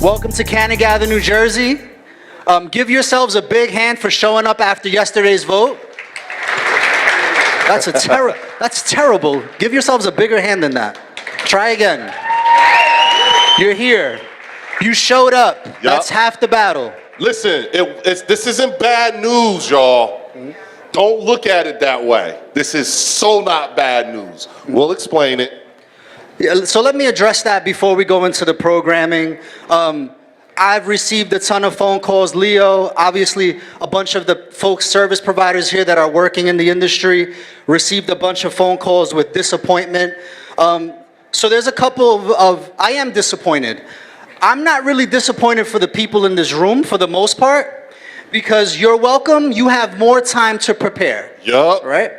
Welcome to CannaGather, New Jersey. Give yourselves a big hand for showing up after yesterday's vote. That's terrible. Give yourselves a bigger hand than that. Try again. You're here. You showed up. Yep. That's half the battle. Listen, this isn't bad news, y'all. Don't look at it that way. This is so not bad news. We'll explain it. Yeah, so let me address that before we go into the programming. I've received a ton of phone calls. Leo, obviously a bunch of the folks, service providers here that are working in the industry, received a bunch of phone calls with disappointment. So there's a couple I am disappointed. I'm not really disappointed for the people in this room for the most part, because you're welcome. You have more time to prepare. Yup. Right?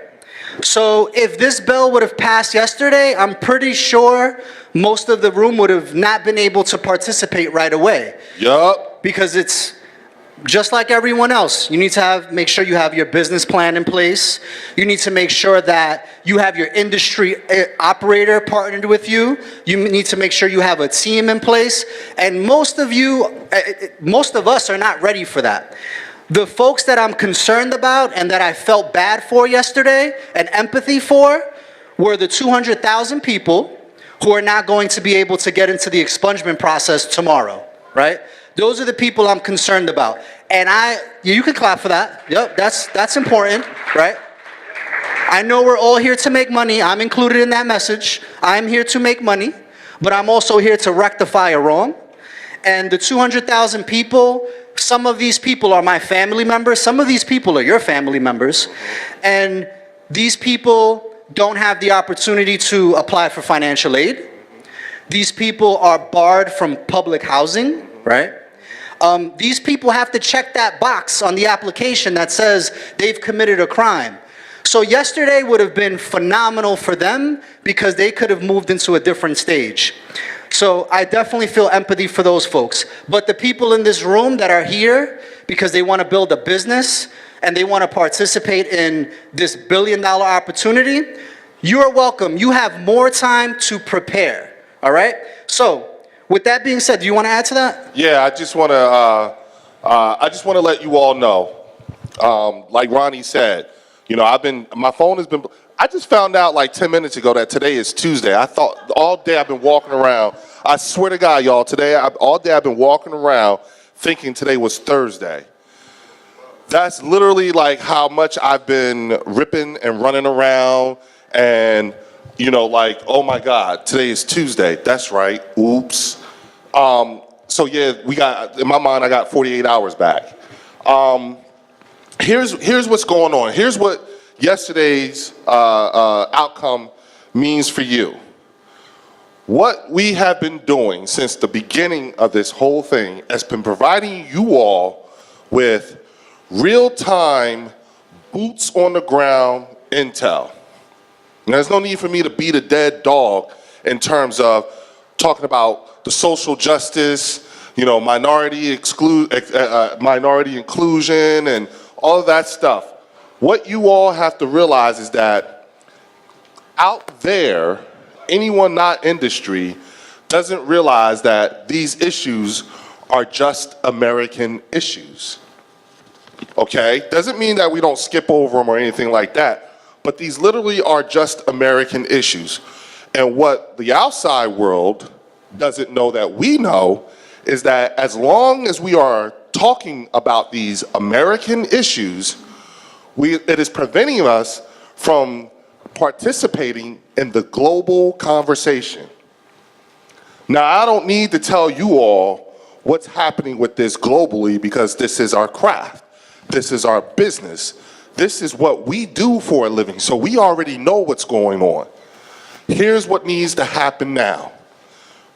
So if this bill would have passed yesterday, I'm pretty sure most of the room would have not been able to participate right away. Yup. Because it's just like everyone else. You need to make sure you have your business plan in place. You need to make sure that you have your industry operator partnered with you. You need to make sure you have a team in place. And most of us are not ready for that. The folks that I'm concerned about and that I felt bad for yesterday and empathy for were the 200,000 people who are not going to be able to get into the expungement process tomorrow, right? Those are the people I'm concerned about. And you can clap for that. Yep, that's important, right? I know we're all here to make money. I'm included in that message. I'm here to make money, but I'm also here to rectify a wrong. And the 200,000 people, some of these people are my family members. Some of these people are your family members. And these people don't have the opportunity to apply for financial aid. These people are barred from public housing, right? These people have to check that box on the application that says they've committed a crime. So yesterday would have been phenomenal for them because they could have moved into a different stage. So I definitely feel empathy for those folks. But the people in this room that are here because they want to build a business and they want to participate in this billion-dollar opportunity, you are welcome. You have more time to prepare, all right? So with that being said, do you want to add to that? Yeah, I just want to let you all know, like Ronnie said, you know, my phone has been, I just found out like 10 minutes ago that today is Tuesday. I thought all day I've been walking around. I swear to God, y'all, all day I've been walking around thinking today was Thursday. That's literally like how much I've been ripping and running around and, you know, like, oh my God, today is Tuesday. That's right. Oops. So yeah, in my mind, I got 48 hours back. Here's what's going on. Here's what yesterday's outcome means for you. What we have been doing since the beginning of this whole thing has been providing you all with real-time, boots on the ground intel. And there's no need for me to beat a dead dog in terms of talking about the social justice, you know, minority inclusion and all of that stuff. What you all have to realize is that out there, anyone not industry doesn't realize that these issues are just American issues. Okay? Doesn't mean that we don't skip over them or anything like that, but these literally are just American issues. And what the outside world doesn't know that we know is that as long as we are talking about these American issues, it is preventing us from participating in the global conversation. Now, I don't need to tell you all what's happening with this globally because this is our craft. This is our business. This is what we do for a living, so we already know what's going on. Here's what needs to happen now.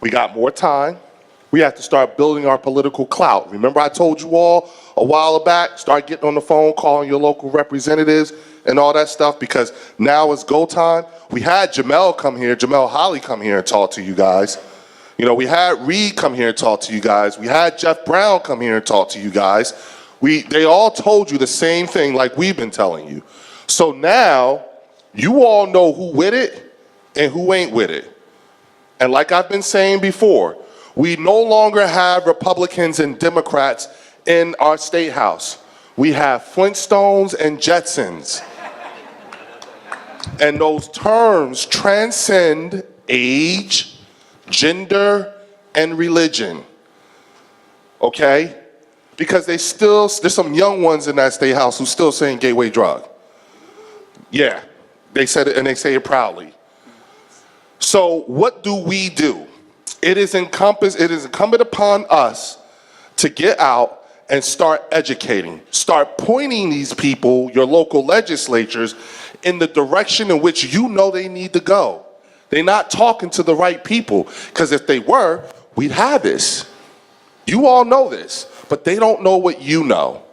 We got more time. We have to start building our political clout. Remember I told you all a while back, start getting on the phone, calling your local representatives and all that stuff, because now it's go time. We had Jamel Holly come here and talk to you guys. You know, we had Reed come here and talk to you guys. We had Jeff Brown come here and talk to you guys. They all told you the same thing like we've been telling you. So now you all know who with it and who ain't with it. And like I've been saying before, We no longer have Republicans and Democrats in our state house. We have Flintstones and Jetsons. And those terms transcend age, gender, and religion. Okay? Because there's some young ones in that state house who still saying gateway drug. Yeah, they said it and they say it proudly. So what do? It is incumbent upon us to get out and start educating, start pointing these people, your local legislatures, in the direction in which you know they need to go. They're not talking to the right people, because if they were, we'd have this. You all know this, but they don't know what you know.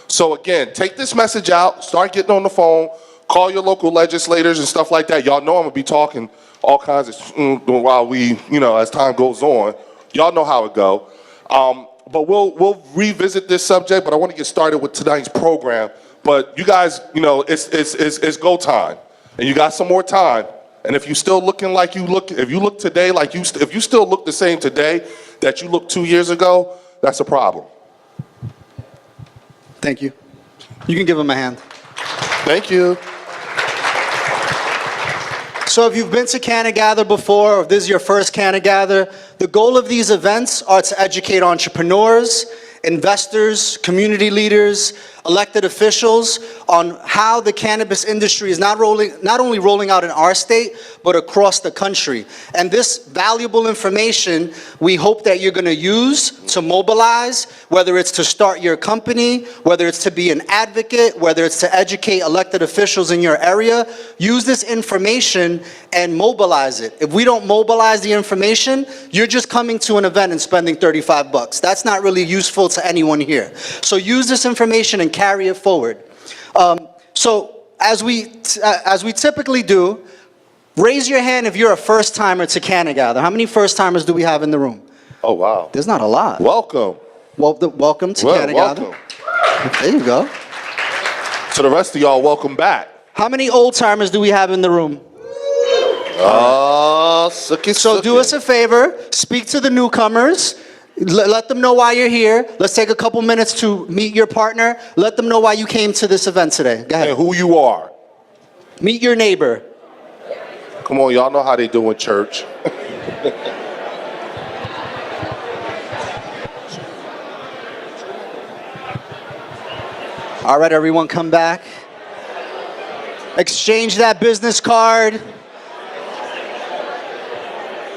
So again, take this message out, start getting on the phone, call your local legislators and stuff like that. Y'all know I'm gonna be talking all kinds of while we, as time goes on. Y'all know how it go. But we'll revisit this subject, but I want to get started with tonight's program. But you guys, it's go time, and you got some more time. And if you still looking like you look, if you look today if you still look the same today that you looked 2 years ago, that's a problem. Thank you. You can give him a hand. Thank you. So if you've been to CannaGather before, or if this is your first CannaGather, the goal of these events are to educate entrepreneurs, investors, community leaders, elected officials on how the cannabis industry is not only rolling out in our state, but across the country. And this valuable information, we hope that you're going to use to mobilize, whether it's to start your company, whether it's to be an advocate, whether it's to educate elected officials in your area. Use this information and mobilize it. If we don't mobilize the information, you're just coming to an event and spending $35. That's not really useful to anyone here. So use this information and carry it forward. So as we typically do, raise your hand if you're a first-timer to CannaGather. How many first-timers do we have in the room? Oh, wow. There's not a lot. Welcome. Welcome to CannaGather. Welcome. There you go. To the rest of y'all, welcome back. How many old-timers do we have in the room? So do us a favor, speak to the newcomers. Let them know why you're here. Let's take a couple minutes to meet your partner. Let them know why you came to this event today. Go ahead. And who you are. Meet your neighbor. Come on, y'all know how they do in church. All right, everyone, come back. Exchange that business card.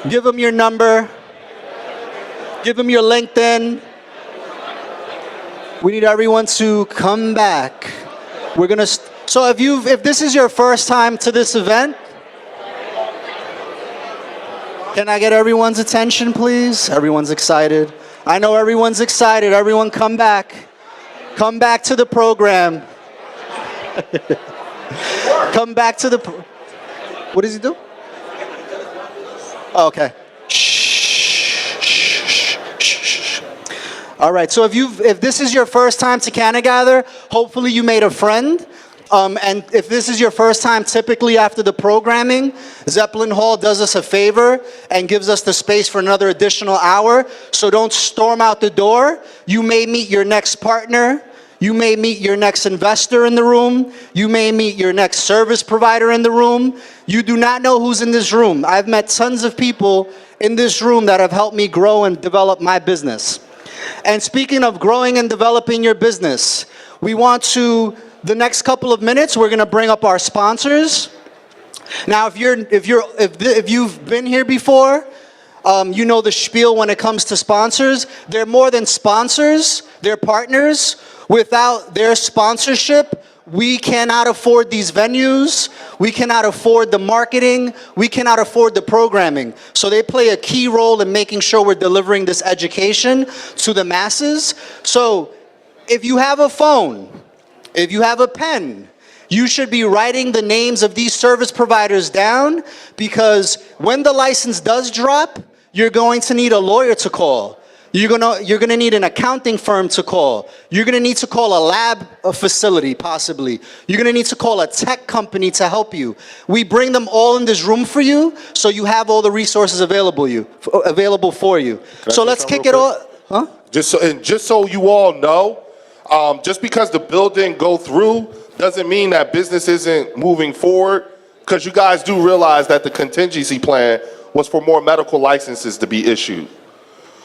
Give them your number. Give them your LinkedIn. We need everyone to come back. We're gonna. So if this is your first time to this event, can I get everyone's attention, please? Everyone's excited. I know everyone's excited. Everyone, come back. Come back to the program. Come back to the. What does he do? Okay. All right, so if this is your first time to CannaGather, hopefully you made a friend. And if this is your first time, typically after the programming, Zeppelin Hall does us a favor and gives us the space for another additional hour. So don't storm out the door. You may meet your next partner. You may meet your next investor in the room. You may meet your next service provider in the room. You do not know who's in this room. I've met tons of people in this room that have helped me grow and develop my business. And speaking of growing and developing your business, we want to, the next couple of minutes, we're going to bring up our sponsors. Now, if you've been here before, you know the spiel when it comes to sponsors. They're more than sponsors, they're partners. Without their sponsorship, we cannot afford these venues, we cannot afford the marketing, we cannot afford the programming. So they play a key role in making sure we're delivering this education to the masses. So if you have a phone, if you have a pen, you should be writing the names of these service providers down, because when the license does drop, you're going to need a lawyer to call. You're gonna need an accounting firm to call. You're gonna need to call a lab facility, possibly. You're gonna need to call a tech company to help you. We bring them all in this room for you, so you have all the resources available for you. So let's kick it off. Huh? Just so you all know, just because the bill didn't go through doesn't mean that business isn't moving forward, because you guys do realize that the contingency plan was for more medical licenses to be issued.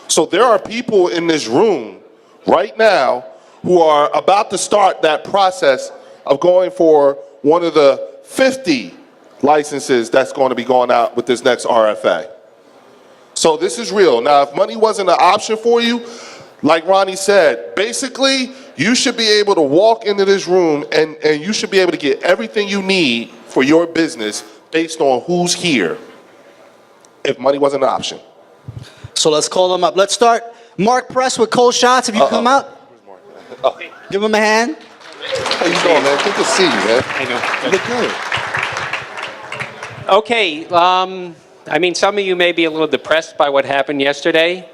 So there are people in this room right now who are about to start that process of going for one of the 50 licenses that's going to be going out with this next RFA. So this is real. Now, if money wasn't an option for you, like Ronnie said, basically, you should be able to walk into this room and you should be able to get everything you need for your business based on who's here, if money wasn't an option. So let's call them up. Let's start. Mark Press with Cold Shots. If you come up, give him a hand. How you doing, man? Good to see you, man. How You look good. Okay, I mean, some of you may be a little depressed by what happened yesterday,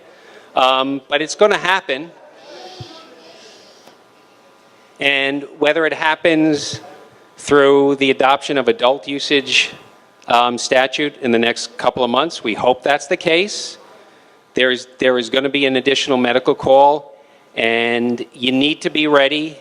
but it's going to happen. And whether it happens through the adoption of adult usage statute in the next couple of months, we hope that's the case. There is going to be an additional medical call, and you need to be ready.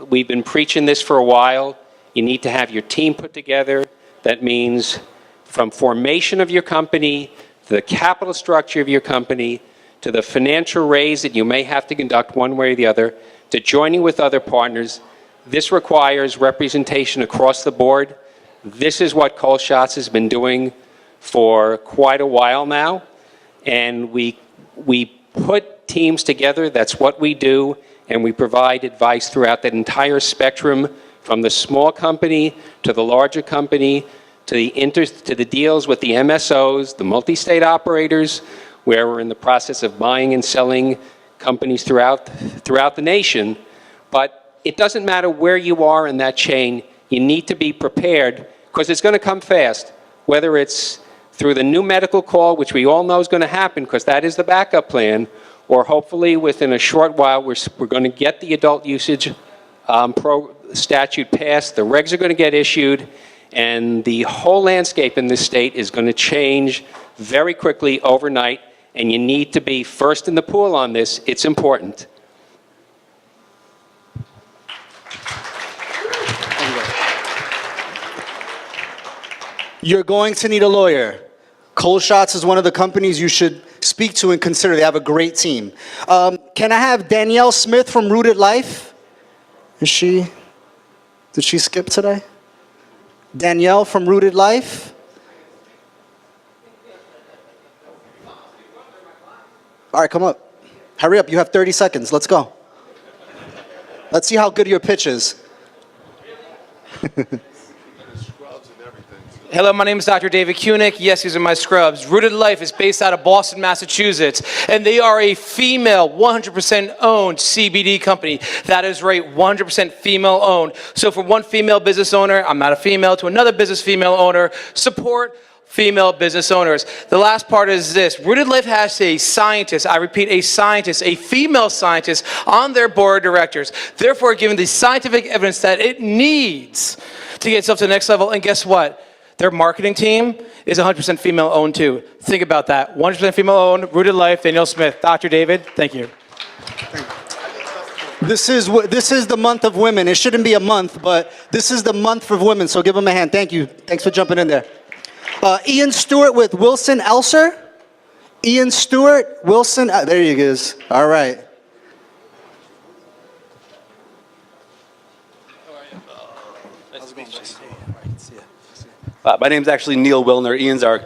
We've been preaching this for a while. You need to have your team put together. That means from formation of your company, to the capital structure of your company, to the financial raise that you may have to conduct one way or the other, to joining with other partners. This requires representation across the board. This is what Cold Shots has been doing for quite a while now. And we put teams together, that's what we do, and we provide advice throughout that entire spectrum, from the small company to the larger company, to the deals with the MSOs, the multi-state operators, where we're in the process of buying and selling companies throughout the nation. But it doesn't matter where you are in that chain, you need to be prepared, because it's going to come fast, whether it's through the new medical call, which we all know is going to happen because that is the backup plan, or hopefully within a short while we're going to get the adult usage statute passed, the regs are going to get issued, and the whole landscape in this state is going to change very quickly overnight, and you need to be first in the pool on this. It's important. You're going to need a lawyer. Cold Shots is one of the companies you should speak to and consider. They have a great team. Can I have Danielle Smith from Rooted Life? Did she skip today? Danielle from Rooted Life? All right, come up. Hurry up, you have 30 seconds. Let's go. Let's see how good your pitch is. Hello, my name is Dr. David Kunick. Yes, these are my scrubs. Rooted Life is based out of Boston, Massachusetts, and they are a female, 100% owned CBD company. That is right, 100% female owned. So from one female business owner, I'm not a female, to another business female owner, support female business owners. The last part is this. Rooted Life has a scientist, I repeat, a scientist, a female scientist on their board of directors, therefore giving the scientific evidence that it needs to get itself to the next level. And guess what? Their marketing team is 100% female owned too. Think about that. 100% female owned, Rooted Life, Danielle Smith. Dr. David, thank you. This is the month of women. It shouldn't be a month, but this is the month for women, so give them a hand. Thank you. Thanks for jumping in there. Ian Stewart with Wilson Elser. Ian Stewart, Wilson, there he is. All right. My name's actually Neil Wilner. Ian's our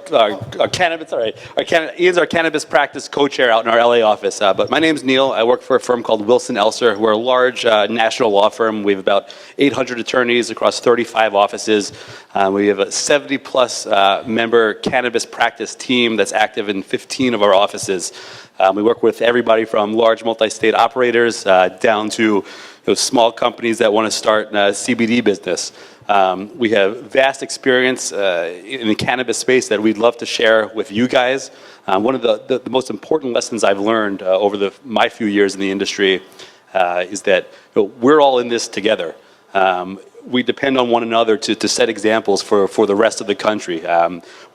cannabis. Ian's our cannabis practice co-chair out in our LA office. But my name's Neil. I work for a firm called Wilson Elser. We're a large national law firm. We have about 800 attorneys across 35 offices. We have a 70-plus member cannabis practice team that's active in 15 of our offices. We work with everybody from large multi-state operators down to small companies that want to start a CBD business. We have vast experience in the cannabis space that we'd love to share with you guys. One of the most important lessons I've learned over my few years in the industry is that we're all in this together. We depend on one another to set examples for the rest of the country.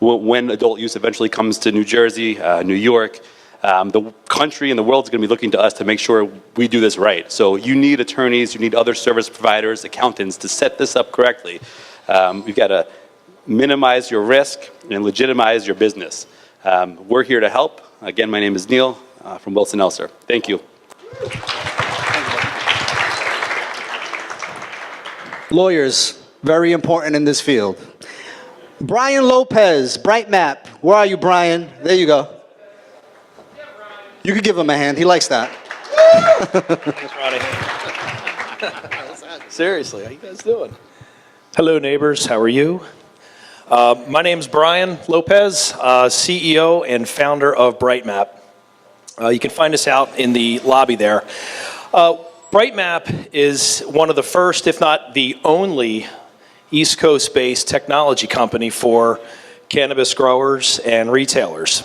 When adult use eventually comes to New Jersey, New York, the country and the world is going to be looking to us to make sure we do this right. So you need attorneys, you need other service providers, accountants to set this up correctly. You've got to minimize your risk and legitimize your business. We're here to help. Again, my name is Neil from Wilson Elser. Thank you. Lawyers, very important in this field. Brian Lopez, BrightMap. Where are you, Brian? There you go. You could give him a hand. He likes that. Thanks, Roddy. Seriously, how you guys doing? Hello, neighbors. How are you? My name's Brian Lopez, CEO and founder of BrightMap. You can find us out in the lobby there. BrightMap is one of the first, if not the only, East Coast-based technology company for cannabis growers and retailers.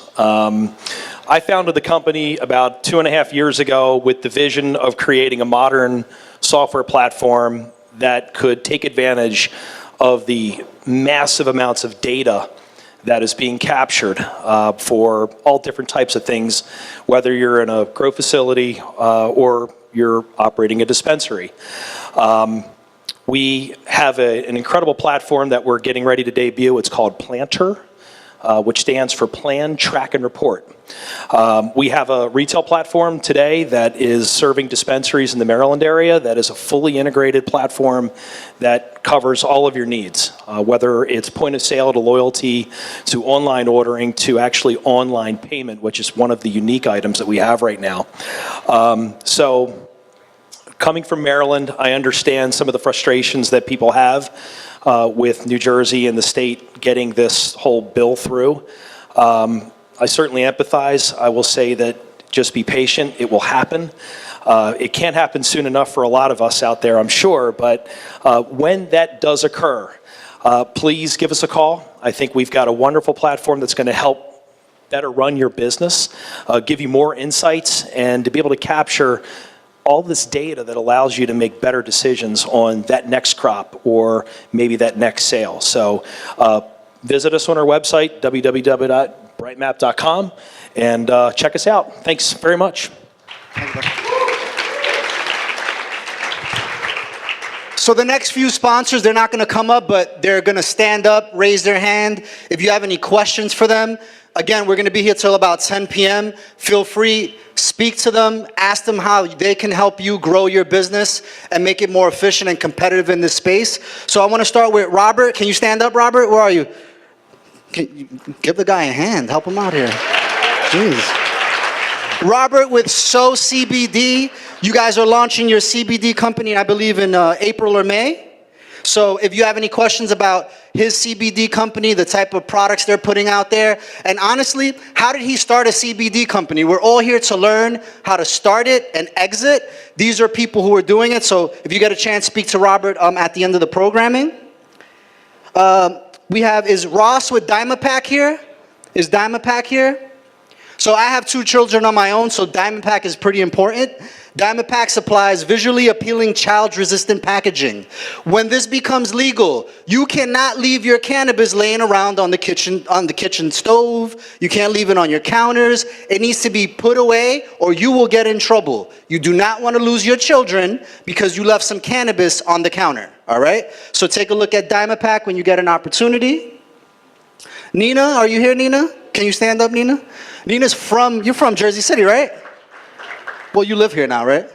I founded the company about 2.5 years ago with the vision of creating a modern software platform that could take advantage of the massive amounts of data that is being captured for all different types of things, whether you're in a grow facility or you're operating a dispensary. We have an incredible platform that we're getting ready to debut. It's called Planter, which stands for Plan, Track, and Report. We have a retail platform today that is serving dispensaries in the Maryland area that is a fully integrated platform that covers all of your needs, whether it's point of sale to loyalty to online ordering to actually online payment, which is one of the unique items that we have right now. So coming from Maryland, I understand some of the frustrations that people have with New Jersey and the state getting this whole bill through. I certainly empathize. I will say that just be patient. It will happen. It can't happen soon enough for a lot of us out there, I'm sure, but when that does occur, please give us a call. I think we've got a wonderful platform that's going to help better run your business, give you more insights, and to be able to capture all this data that allows you to make better decisions on that next crop or maybe that next sale. So visit us on our website, www.brightmap.com, and check us out. Thanks very much. So the next few sponsors, they're not going to come up, but they're going to stand up, raise their hand. If you have any questions for them, again, we're going to be here till about 10 p.m. Feel free, speak to them, ask them how they can help you grow your business and make it more efficient and competitive in this space. So I want to start with Robert. Can you stand up, Robert? Where are you? Can you give the guy a hand. Help him out here. Jeez. Robert with So CBD. You guys are launching your CBD company, I believe, in April or May. So if you have any questions about his CBD company, the type of products they're putting out there, and honestly, how did he start a CBD company? We're all here to learn how to start it and exit. These are people who are doing it. So if you get a chance, speak to Robert at the end of the programming. Is Ross with Diamondpack here? Is Diamondpack here? So I have 2 children on my own, so Diamondpack is pretty important. Diamondpack supplies visually appealing child-resistant packaging. When this becomes legal, you cannot leave your cannabis laying around on the kitchen stove. You can't leave it on your counters. It needs to be put away or you will get in trouble. You do not want to lose your children because you left some cannabis on the counter, all right? So take a look at Diamondpack when you get an opportunity. Nina, are you here, Nina? Can you stand up, Nina? Nina's you're from Jersey City, right? Well, you live here now, right?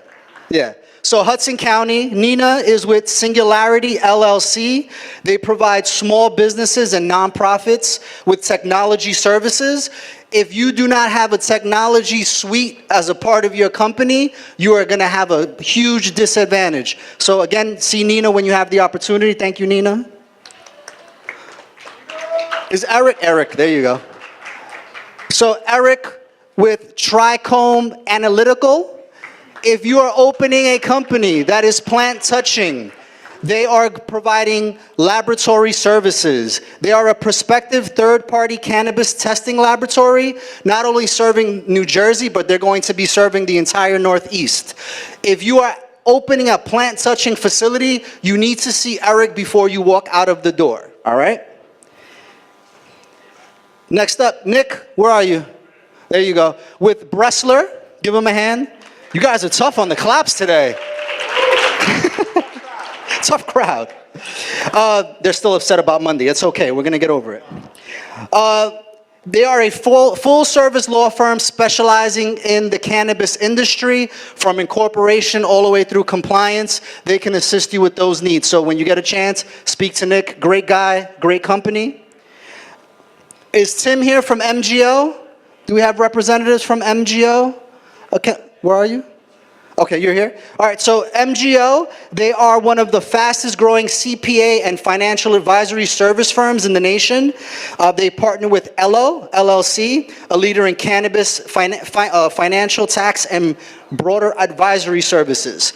Yeah. So Hudson County, Nina is with Singularity LLC. They provide small businesses and nonprofits with technology services. If you do not have a technology suite as a part of your company, you are going to have a huge disadvantage. So again, see Nina when you have the opportunity. Thank you, Nina. Is Eric? Eric, there you go. So Eric with Trichome Analytical. If you are opening a company that is plant touching, they are providing laboratory services. They are a prospective third-party cannabis testing laboratory, not only serving New Jersey, but they're going to be serving the entire Northeast. If you are opening a plant-touching facility, you need to see Eric before you walk out of the door, all right? Next up, Nick, where are you? There you go. With Bressler, give him a hand. You guys are tough on the claps today. Tough crowd. They're still upset about Monday. It's okay. We're going to get over it. They are a full-service law firm specializing in the cannabis industry, from incorporation all the way through compliance. They can assist you with those needs. So when you get a chance, speak to Nick. Great guy, great company. Is Tim here from MGO? Do we have representatives from MGO? Okay, where are you? Okay, you're here. All right, so MGO, they are one of the fastest growing CPA and financial advisory service firms in the nation. They partner with Ello, LLC, a leader in cannabis, financial, tax, and broader advisory services.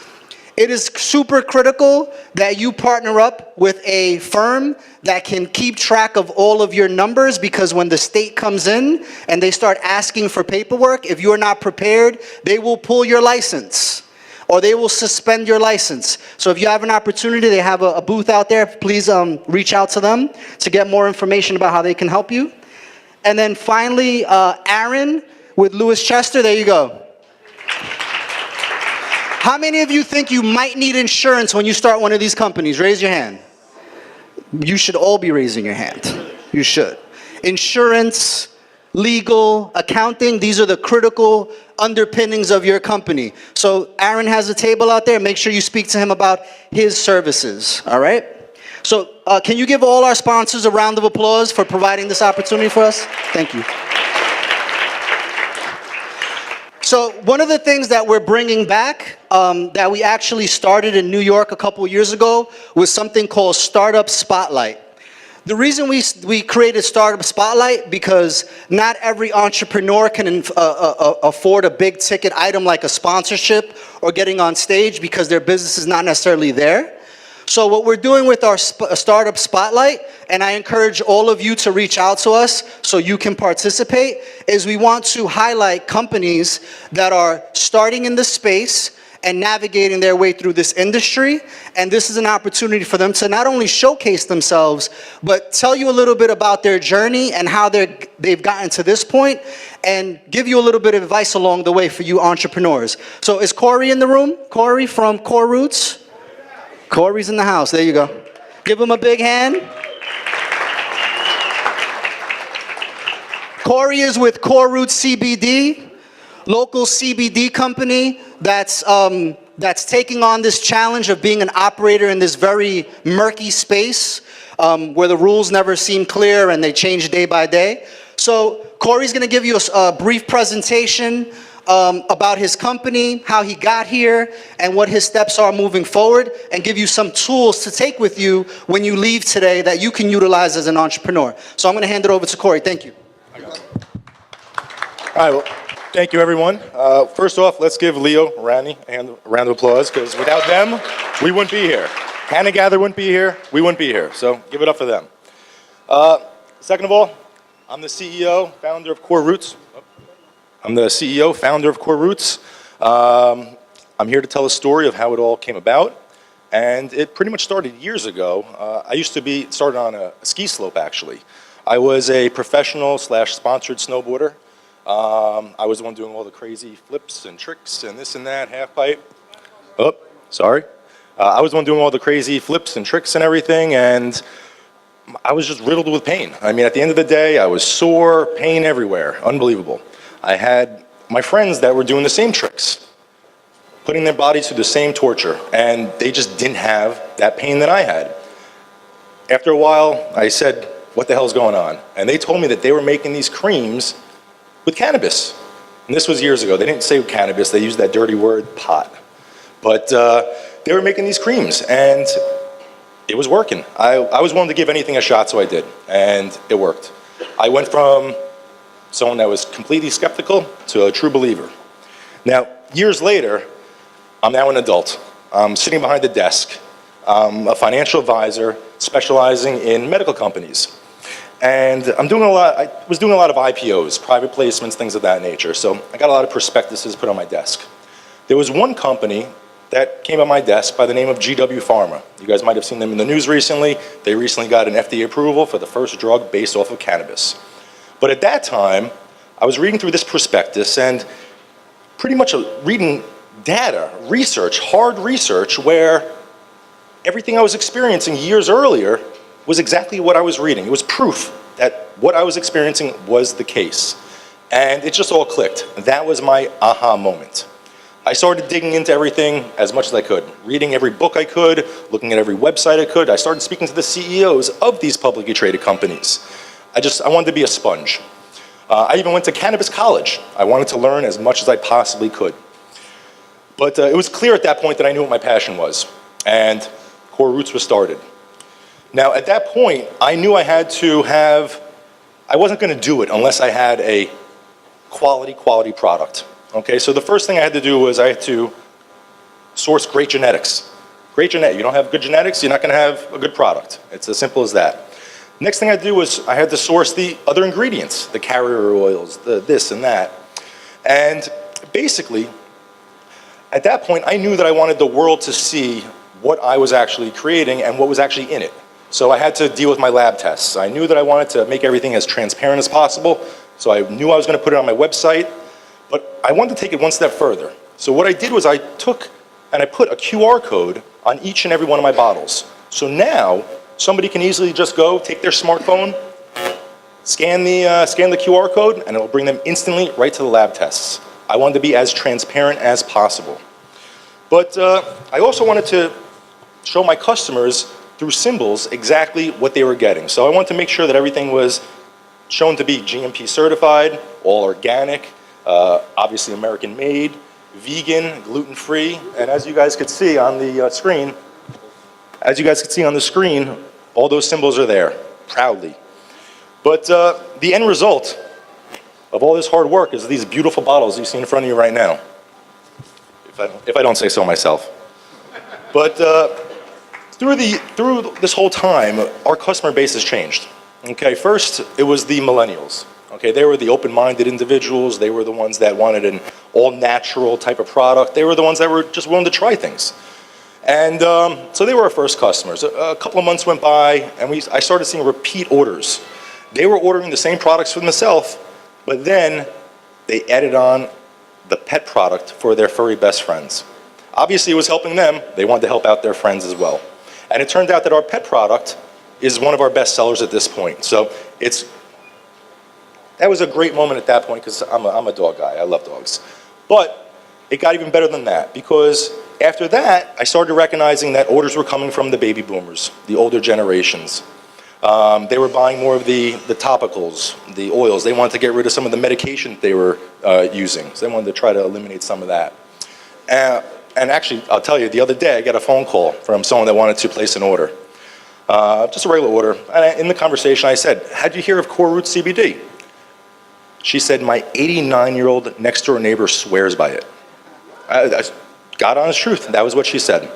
It is super critical that you partner up with a firm that can keep track of all of your numbers, because when the state comes in and they start asking for paperwork, if you're not prepared, they will pull your license or they will suspend your license. So if you have an opportunity, they have a booth out there, please reach out to them to get more information about how they can help you. And then finally, Aaron with Lewis Chester, there you go. How many of you think you might need insurance when you start one of these companies? Raise your hand. You should all be raising your hand. You should. Insurance, legal, accounting, these are the critical underpinnings of your company. So Aaron has a table out there. Make sure you speak to him about his services, all right? So can you give all our sponsors a round of applause for providing this opportunity for us? Thank you. So one of the things that we're bringing back, that we actually started in New York a couple years ago, was something called Startup Spotlight. The reason we created Startup Spotlight, because not every entrepreneur can afford a big ticket item like a sponsorship or getting on stage, because their business is not necessarily there. So what we're doing with our Startup Spotlight, and I encourage all of you to reach out to us so you can participate, is we want to highlight companies that are starting in the space and navigating their way through this industry. And this is an opportunity for them to not only showcase themselves, but tell you a little bit about their journey and how they've gotten to this point, and give you a little bit of advice along the way for you entrepreneurs. So is Corey in the room? Corey from Core Roots? Corey's in the house. There you go. Give him a big hand. Corey is with Core Roots CBD, local CBD company that's taking on this challenge of being an operator in this very murky space, where the rules never seem clear and they change day by day. So Corey's going to give you a brief presentation about his company, how he got here, and what his steps are moving forward, and give you some tools to take with you when you leave today that you can utilize as an entrepreneur. So I'm going to hand it over to Corey. Thank you. All right, well, thank you, everyone. First off, let's give Leo, Randy, a round of applause, because without them, we wouldn't be here. CannaGather wouldn't be here, we wouldn't be here, so give it up for them. Second of all, I'm the CEO, founder of Core Roots. I'm here to tell a story of how it all came about, and it pretty much started years ago. I used to started on a ski slope, actually. I was a professional / sponsored snowboarder. I was the one doing all the crazy flips and tricks and this and that, half pipe. Oh, sorry. I was the one doing all the crazy flips and tricks and everything, and I was just riddled with pain. I mean, at the end of the day, I was sore, pain everywhere, unbelievable. I had my friends that were doing the same tricks, putting their bodies through the same torture, and they just didn't have that pain that I had. After a while, I said, what the hell's going on? And they told me that they were making these creams with cannabis. And this was years ago. They didn't say cannabis, they used that dirty word, pot. But they were making these creams, and it was working. I was willing to give anything a shot, so I did, and it worked. I went from someone that was completely skeptical to a true believer. Now, years later, I'm now an adult. I'm sitting behind the desk. I'm a financial advisor specializing in medical companies. And I was doing a lot of IPOs, private placements, things of that nature. So I got a lot of prospectuses put on my desk. There was one company that came on my desk by the name of GW Pharma. You guys might have seen them in the news recently. They recently got an FDA approval for the first drug based off of cannabis. But at that time, I was reading through this prospectus and pretty much reading data, research, hard research, where everything I was experiencing years earlier was exactly what I was reading. It was proof that what I was experiencing was the case. And it just all clicked. That was my aha moment. I started digging into everything as much as I could, reading every book I could, looking at every website I could. I started speaking to the CEOs of these publicly traded companies. I wanted to be a sponge. I even went to cannabis college. I wanted to learn as much as I possibly could. But it was clear at that point that I knew what my passion was, and Core Roots was started. Now, at that point, I knew I wasn't going to do it unless I had a quality product. Okay, so the first thing I had to do was I had to source great genetics. Great genetics. You don't have good genetics, you're not going to have a good product. It's as simple as that. Next thing I had to do was I had to source the other ingredients, the carrier oils, the this and that. And basically, at that point, I knew that I wanted the world to see what I was actually creating and what was actually in it. So I had to deal with my lab tests. I knew that I wanted to make everything as transparent as possible, so I knew I was going to put it on my website. But I wanted to take it one step further. So what I did was I took and I put a QR code on each and every one of my bottles. So now somebody can easily just go, take their smartphone, scan the QR code, and it'll bring them instantly right to the lab tests. I wanted to be as transparent as possible. But I also wanted to show my customers through symbols exactly what they were getting. So I wanted to make sure that everything was shown to be GMP certified, all organic, obviously American made, vegan, gluten-free, and as you guys could see on the screen, all those symbols are there, proudly. But the end result of all this hard work is these beautiful bottles you see in front of you right now, if I don't say so myself. But through this whole time, our customer base has changed. Okay, first it was the millennials. Okay, they were the open-minded individuals. They were the ones that wanted an all-natural type of product. They were the ones that were just willing to try things. And so they were our first customers. A couple of months went by, and I started seeing repeat orders. They were ordering the same products for themselves, but then they added on the pet product for their furry best friends. Obviously, it was helping them. They wanted to help out their friends as well. And it turned out that our pet product is one of our best sellers at this point. So that was a great moment at that point because I'm a dog guy. I love dogs. But it got even better than that because after that, I started recognizing that orders were coming from the baby boomers, the older generations. They were buying more of the topicals, the oils. They wanted to get rid of some of the medication they were using. So they wanted to try to eliminate some of that. And actually, I'll tell you, the other day I got a phone call from someone that wanted to place an order. Just a regular order. And in the conversation I said, how'd you hear of Core Roots CBD? She said, my 89-year-old next door neighbor swears by it. God honest truth, that was what she said.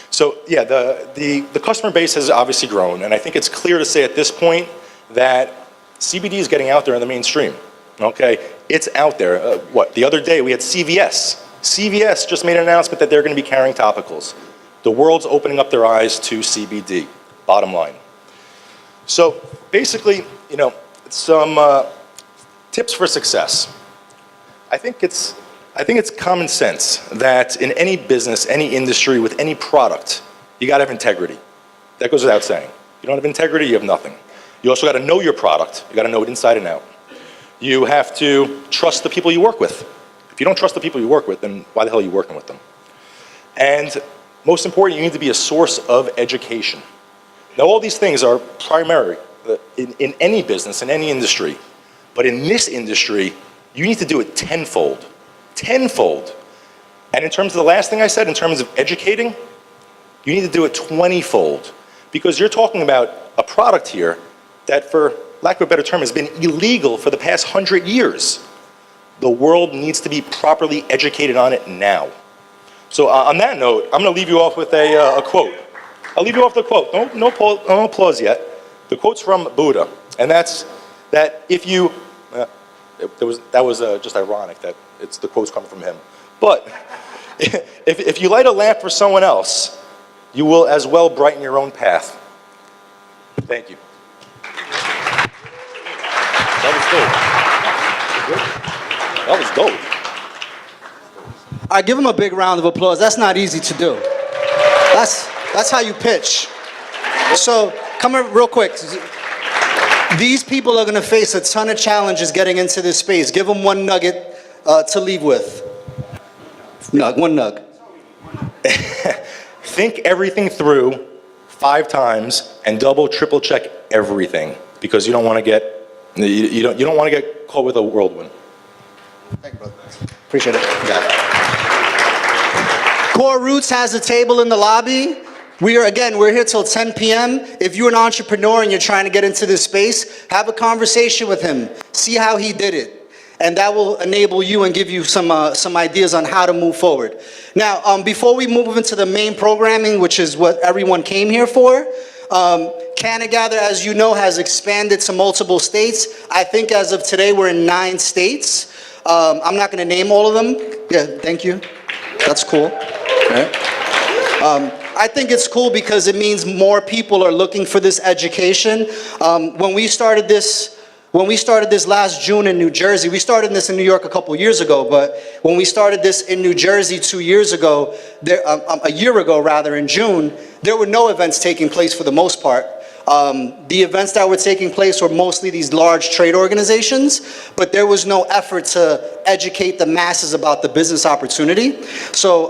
So yeah, the customer base has obviously grown, and I think it's clear to say at this point that CBD is getting out there in the mainstream, okay? It's out there. The other day we had CVS. CVS just made an announcement that they're gonna be carrying topicals. The world's opening up their eyes to CBD, bottom line. So basically, some tips for success. I think it's common sense that in any business, any industry, with any product, you gotta have integrity. That goes without saying. You don't have integrity, you have nothing. You also gotta know your product. You gotta know it inside and out. You have to trust the people you work with. If you don't trust the people you work with, then why the hell are you working with them? And most important, you need to be a source of education. Now, all these things are primary in any business, in any industry. But in this industry, you need to do it tenfold. Tenfold. And in terms of the last thing I said, in terms of educating, you need to do it 20-fold. Because you're talking about a product here that for lack of a better term, has been illegal for the past 100 years. The world needs to be properly educated on it now. So on that note, I'm going to leave you off with a quote. I'll leave you off with a quote. No applause yet. The quote's from Buddha, and that's that if you, that was just ironic that it's the quote's coming from him. But if you light a lamp for someone else, you will as well brighten your own path. Thank you. That was dope. All right, give him a big round of applause. That's not easy to do. That's how you pitch. So, come here real quick. These people are going to face a ton of challenges getting into this space. Give them one nugget to leave with. One nug. Think everything through 5 times and double, triple check everything, because you don't want to get you don't want to get caught with a whirlwind. Thank you, brother. Appreciate it. Core Roots has a table in the lobby. We're here till 10 p.m. If you're an entrepreneur and you're trying to get into this space, have a conversation with him. See how he did it. And that will enable you and give you some ideas on how to move forward. Now, before we move into the main programming, which is what everyone came here for, CannaGather, as you know, has expanded to multiple states. I think as of today, we're in 9 states. I'm not going to name all of them. Yeah, thank you. That's cool. Okay. I think it's cool because it means more people are looking for this education. When we started this last June in New Jersey, we started this in New York a couple years ago, but when we started this in New Jersey 2 years ago, a year ago rather, in June, there were no events taking place for the most part. The events that were taking place were mostly these large trade organizations, but there was no effort to educate the masses about the business opportunity. So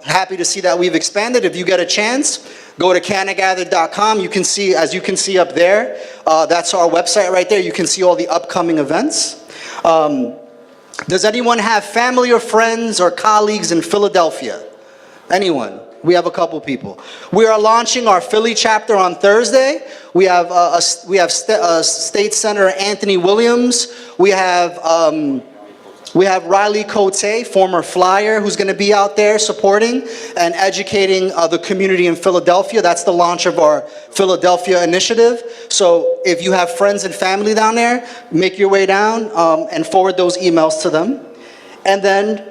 happy to see that we've expanded. If you get a chance, go to CannaGather.com. You can see, as you can see up there, that's our website right there. You can see all the upcoming events. Does anyone have family or friends or colleagues in Philadelphia? Anyone? We have a couple people. We are launching our Philly chapter on Thursday. We have State Senator Anthony Williams. We have Riley Cote, former Flyer, who's going to be out there supporting and educating the community in Philadelphia. That's the launch of our Philadelphia initiative. So if you have friends and family down there, make your way down and forward those emails to them. And then,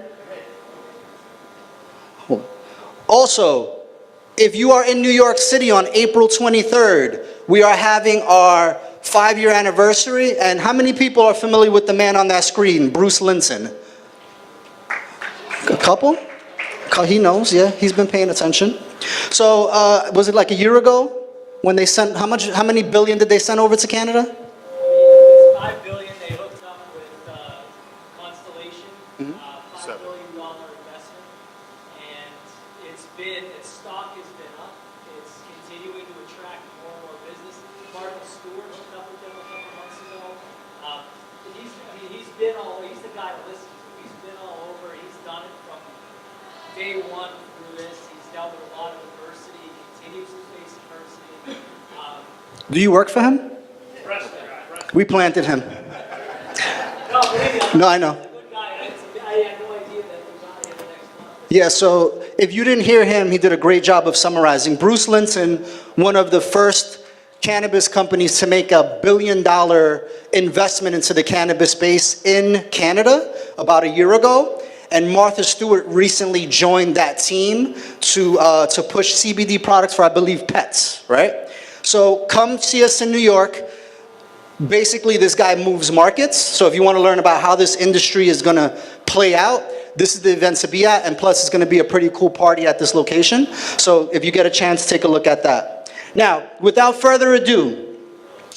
also, if you are in New York City on April 23rd, we are having our 5-year anniversary. And how many people are familiar with the man on that screen, Bruce Linson? A couple? He knows, yeah, he's been paying attention. So was it like a year ago when they sent, how many billion did they send over to Canada? It's $5 billion. They hooked up with Constellation, $5 billion investment, and its stock has been up. It's continuing to attract more and more business. Martin Stewart hooked up with them a couple months ago. He's the guy to listen to. He's been all over. He's done it from day one through this. He's dealt with a lot of adversity. He continues to face adversity. Do you work for him? We planted him. No, believe me, No, I know. he's a good guy. I had no idea that we got him the next month. Yeah, so if you didn't hear him, he did a great job of summarizing. Bruce Linson, one of the first cannabis companies to make $1 billion investment into the cannabis space in Canada about a year ago. And Martha Stewart recently joined that team to push CBD products for, I believe, pets, right? So come see us in New York. Basically, this guy moves markets. So if you want to learn about how this industry is going to play out, this is the event to be at. And plus, it's going to be a pretty cool party at this location. So if you get a chance, take a look at that. Now, without further ado,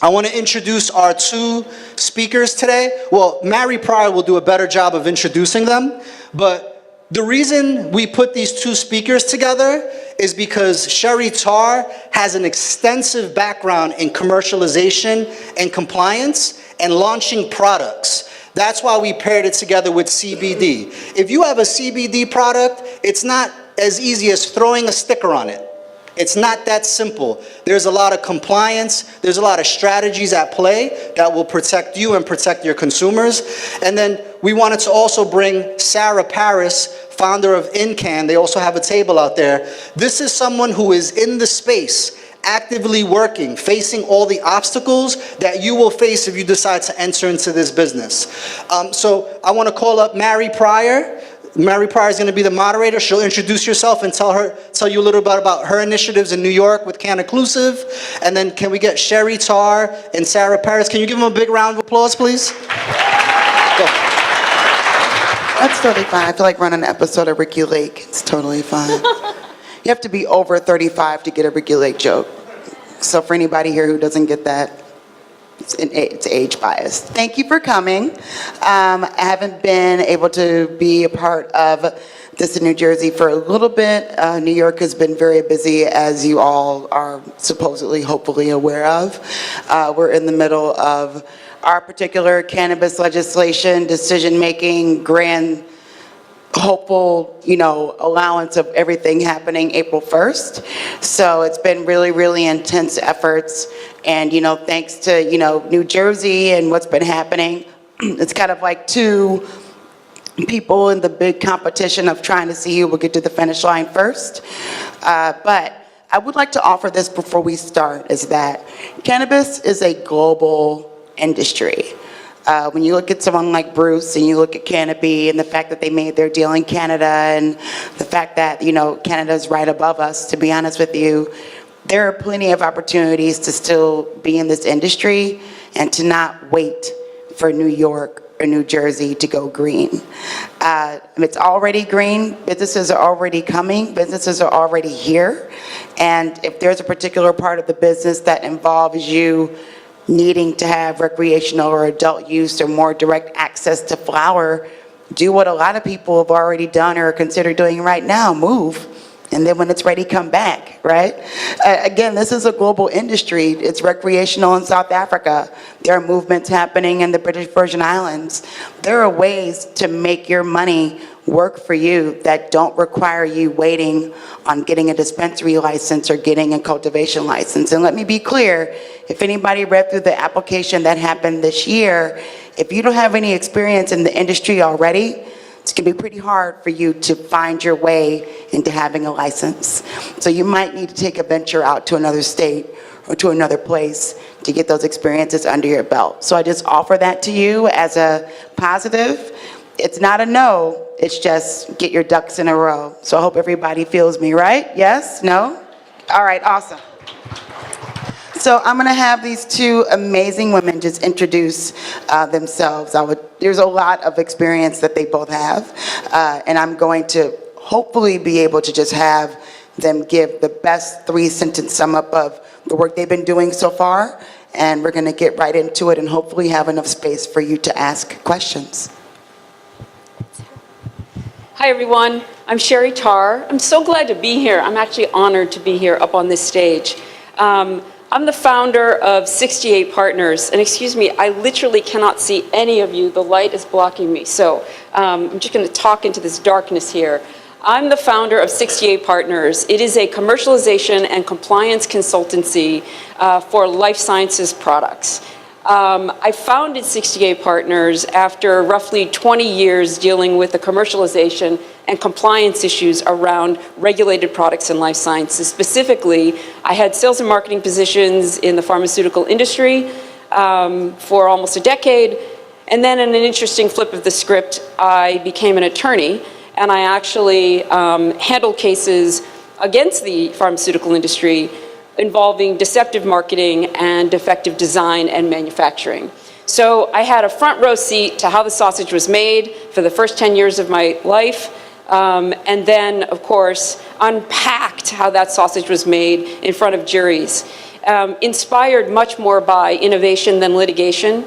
I want to introduce our 2 speakers today. Well, Mary Pryor will do a better job of introducing them. But the reason we put these 2 speakers together is because Sheri Tarr has an extensive background in commercialization and compliance and launching products. That's why we paired it together with CBD. If you have a CBD product, it's not as easy as throwing a sticker on it. It's not that simple. There's a lot of compliance, there's a lot of strategies at play that will protect you and protect your consumers. And then we wanted to also bring Sarah Paris, founder of Incann. They also have a table out there. This is someone who is in the space, actively working, facing all the obstacles that you will face if you decide to enter into this business. So I want to call up Mary Pryor. Mary Pryor is going to be the moderator. She'll introduce herself and tell you a little bit about her initiatives in New York with CannaClusive. And then can we get Sheri, Tarr, and Sarah Paris? Can you give them a big round of applause, please? Go. That's totally fine. I feel like running an episode of Ricky Lake. It's totally fine. You have to be over 35 to get a Ricky Lake joke. So for anybody here who doesn't get that, it's age biased. Thank you for coming. I haven't been able to be a part of this in New Jersey for a little bit. New York has been very busy, as you all are supposedly, hopefully aware of. We're in the middle of our particular cannabis legislation, decision-making, grand hopeful, allowance of everything happening April 1st. So it's been really, really intense efforts. And, thanks to, New Jersey and what's been happening, it's kind of like two people in the big competition of trying to see who will get to the finish line first. But I would like to offer this before we start, is that cannabis is a global industry. When you look at someone like Bruce and you look at Canopy and the fact that they made their deal in Canada and the fact that, Canada's right above us, to be honest with you, there are plenty of opportunities to still be in this industry and to not wait for New York or New Jersey to go green. It's already green. Businesses are already coming. Businesses are already here. And if there's a particular part of the business that involves you needing to have recreational or adult use or more direct access to flower, do what a lot of people have already done or consider doing right now, move. And then when it's ready, come back, right? Again, this is a global industry. It's recreational in South Africa. There are movements happening in the British Virgin Islands. There are ways to make your money work for you that don't require you waiting on getting a dispensary license or getting a cultivation license. And let me be clear, if anybody read through the application that happened this year, if you don't have any experience in the industry already, it's going to be pretty hard for you to find your way into having a license. So you might need to take a venture out to another state or to another place to get those experiences under your belt. So I just offer that to you as a positive. It's not a no, it's just get your ducks in a row. So I hope everybody feels me, right? Yes? No? All right, awesome. So I'm going to have these two amazing women just introduce themselves. There's a lot of experience that they both have, and I'm going to hopefully be able to just have them give the best 3-sentence sum up of the work they've been doing so far, and we're going to get right into it and hopefully have enough space for you to ask questions. Hi everyone, I'm Sheri Tarr. I'm so glad to be here. I'm actually honored to be here up on this stage. I'm the founder of 68 Partners, and excuse me, I literally cannot see any of you. The light is blocking me, so I'm just going to talk into this darkness here. I'm the founder of 68 Partners. It is a commercialization and compliance consultancy for life sciences products. I founded 68 Partners after roughly 20 years dealing with the commercialization and compliance issues around regulated products in life sciences. Specifically, I had sales and marketing positions in the pharmaceutical industry for almost a decade. And then in an interesting flip of the script, I became an attorney, and I actually handled cases against the pharmaceutical industry involving deceptive marketing and defective design and manufacturing. So I had a front row seat to how the sausage was made for the first 10 years of my life, and then, of course, unpacked how that sausage was made in front of juries. Inspired much more by innovation than litigation,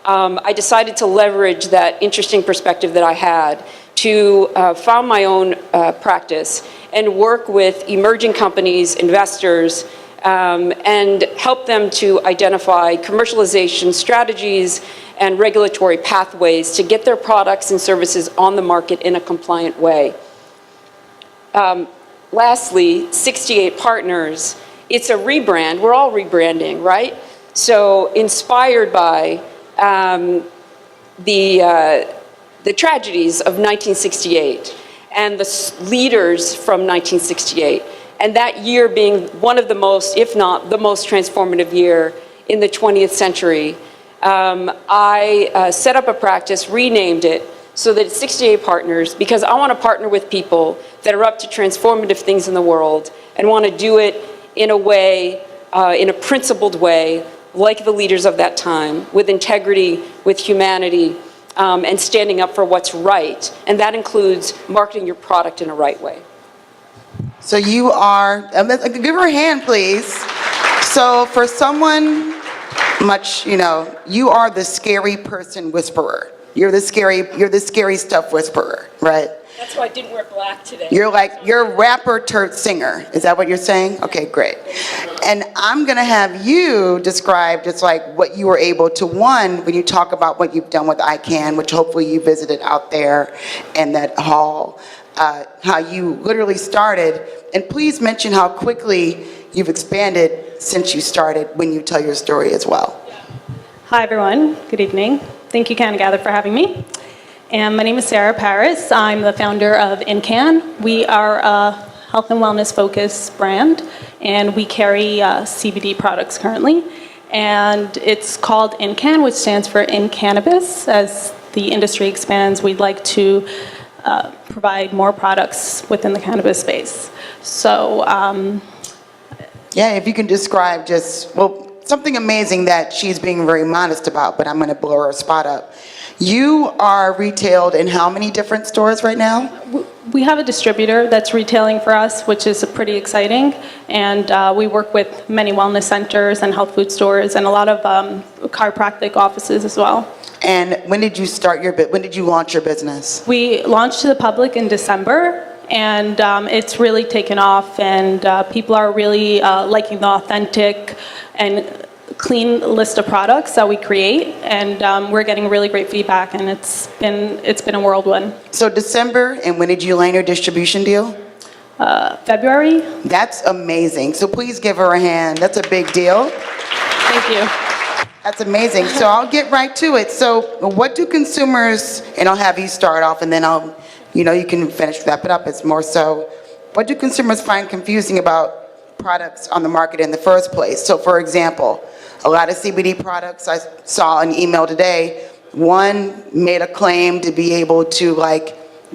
I decided to leverage that interesting perspective that I had to found my own practice and work with emerging companies, investors, and help them to identify commercialization strategies and regulatory pathways to get their products and services on the market in a compliant way. lastly, 68 partners. It's a rebrand. We're all rebranding, right? So inspired by the tragedies of 1968 and the leaders from 1968, and that year being one of the most, if not the most transformative year in the 20th century, I set up a practice, renamed it, so that it's 68 partners, because I want to partner with people that are up to transformative things in the world and want to do it in a way, in a principled way, like the leaders of that time, with integrity, with humanity, and standing up for what's right. And that includes marketing your product in a right way. So you are, give her a hand, please. So for someone much, you are the scary person whisperer. You're the scary stuff whisperer, right? That's why I didn't wear black today. You're rapper turd singer. Is that what you're saying? Okay, great. And I'm gonna have you describe just like what you were able to, one, when you talk about what you've done with Incann, which hopefully you visited out there in that hall, how you literally started, and please mention how quickly you've expanded since you started when you tell your story as well. Hi everyone, good evening. Thank you CannaGather for having me. And my name is Sarah Paris. I'm the founder of Incann. We are a health and wellness focused brand, and we carry CBD products currently. And it's called Incann, which stands for In Cannabis. As the industry expands, we'd like to provide more products within the cannabis space. So, yeah, if you can describe just, something amazing that she's being very modest about, but I'm going to blow her spot up. You are retailed in how many different stores right now? we have a distributor that's retailing for us, which is pretty exciting. And we work with many wellness centers and health food stores and a lot of chiropractic offices as well. And when did you when did you launch your business? We launched to the public in December. And it's really taken off, and people are really liking the authentic and clean list of products that we create, and we're getting really great feedback, and it's been a whirlwind. So December, and when did you land your distribution deal? February. That's amazing. So please give her a hand. That's a big deal. Thank you. That's amazing. So I'll get right to it. So what do consumers, and I'll have you start off, and then you can finish wrap it up. It's more so, what do consumers find confusing about products on the market in the first place? So for example, a lot of CBD products, I saw an email today, one made a claim to be able to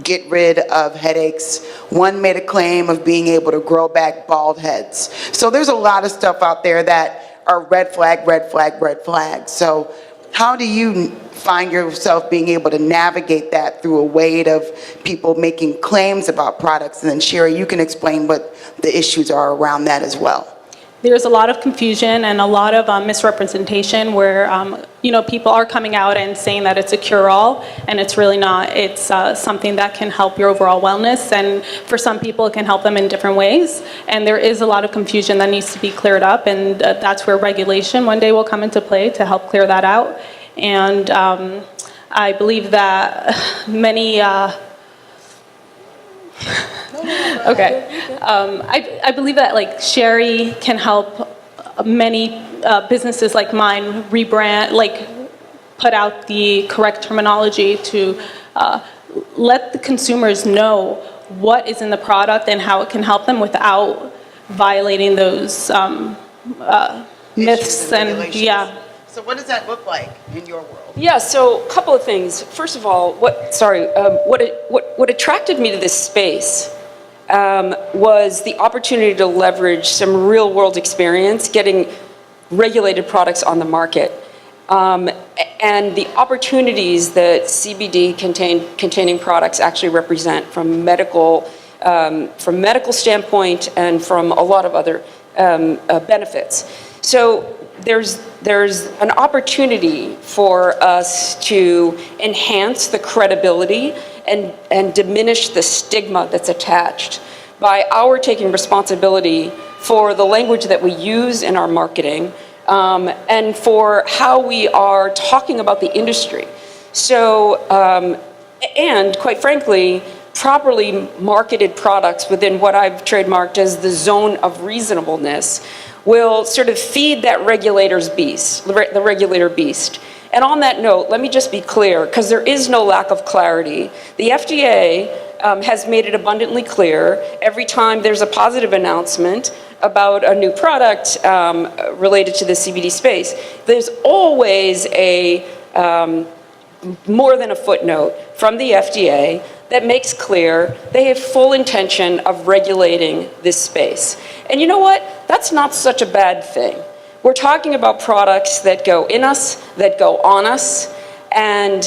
get rid of headaches. One made a claim of being able to grow back bald heads. So there's a lot of stuff out there that are red flag, red flag, red flag. So how do you find yourself being able to navigate that through a wave of people making claims about products? And then Sheri, you can explain what the issues are around that as well. There's a lot of confusion and a lot of misrepresentation where people are coming out and saying that it's a cure-all, and it's really not. It's something that can help your overall wellness, and for some people it can help them in different ways. And there is a lot of confusion that needs to be cleared up, and that's where regulation one day will come into play to help clear that out. And I believe that many I believe that Sheri can help many businesses like mine rebrand, put out the correct terminology to let the consumers know what is in the product and how it can help them without violating those myths and So what does that look like in your world? Yeah, so a couple of things. First of all, what attracted me to this space was the opportunity to leverage some real world experience getting regulated products on the market, and the opportunities that CBD containing products actually represent from medical standpoint and from a lot of other benefits. So there's an opportunity for us to enhance the credibility and diminish the stigma that's attached by our taking responsibility for the language that we use in our marketing, and for how we are talking about the industry. So, and quite frankly, properly marketed products within what I've trademarked as the zone of reasonableness will sort of feed that regulator's beast, the regulator beast. And on that note, let me just be clear, because there is no lack of clarity. The FDA has made it abundantly clear every time there's a positive announcement about a new product related to the CBD space, there's always a more than a footnote from the FDA that makes clear they have full intention of regulating this space. And you know what? That's not such a bad thing. We're talking about products that go in us, that go on us, and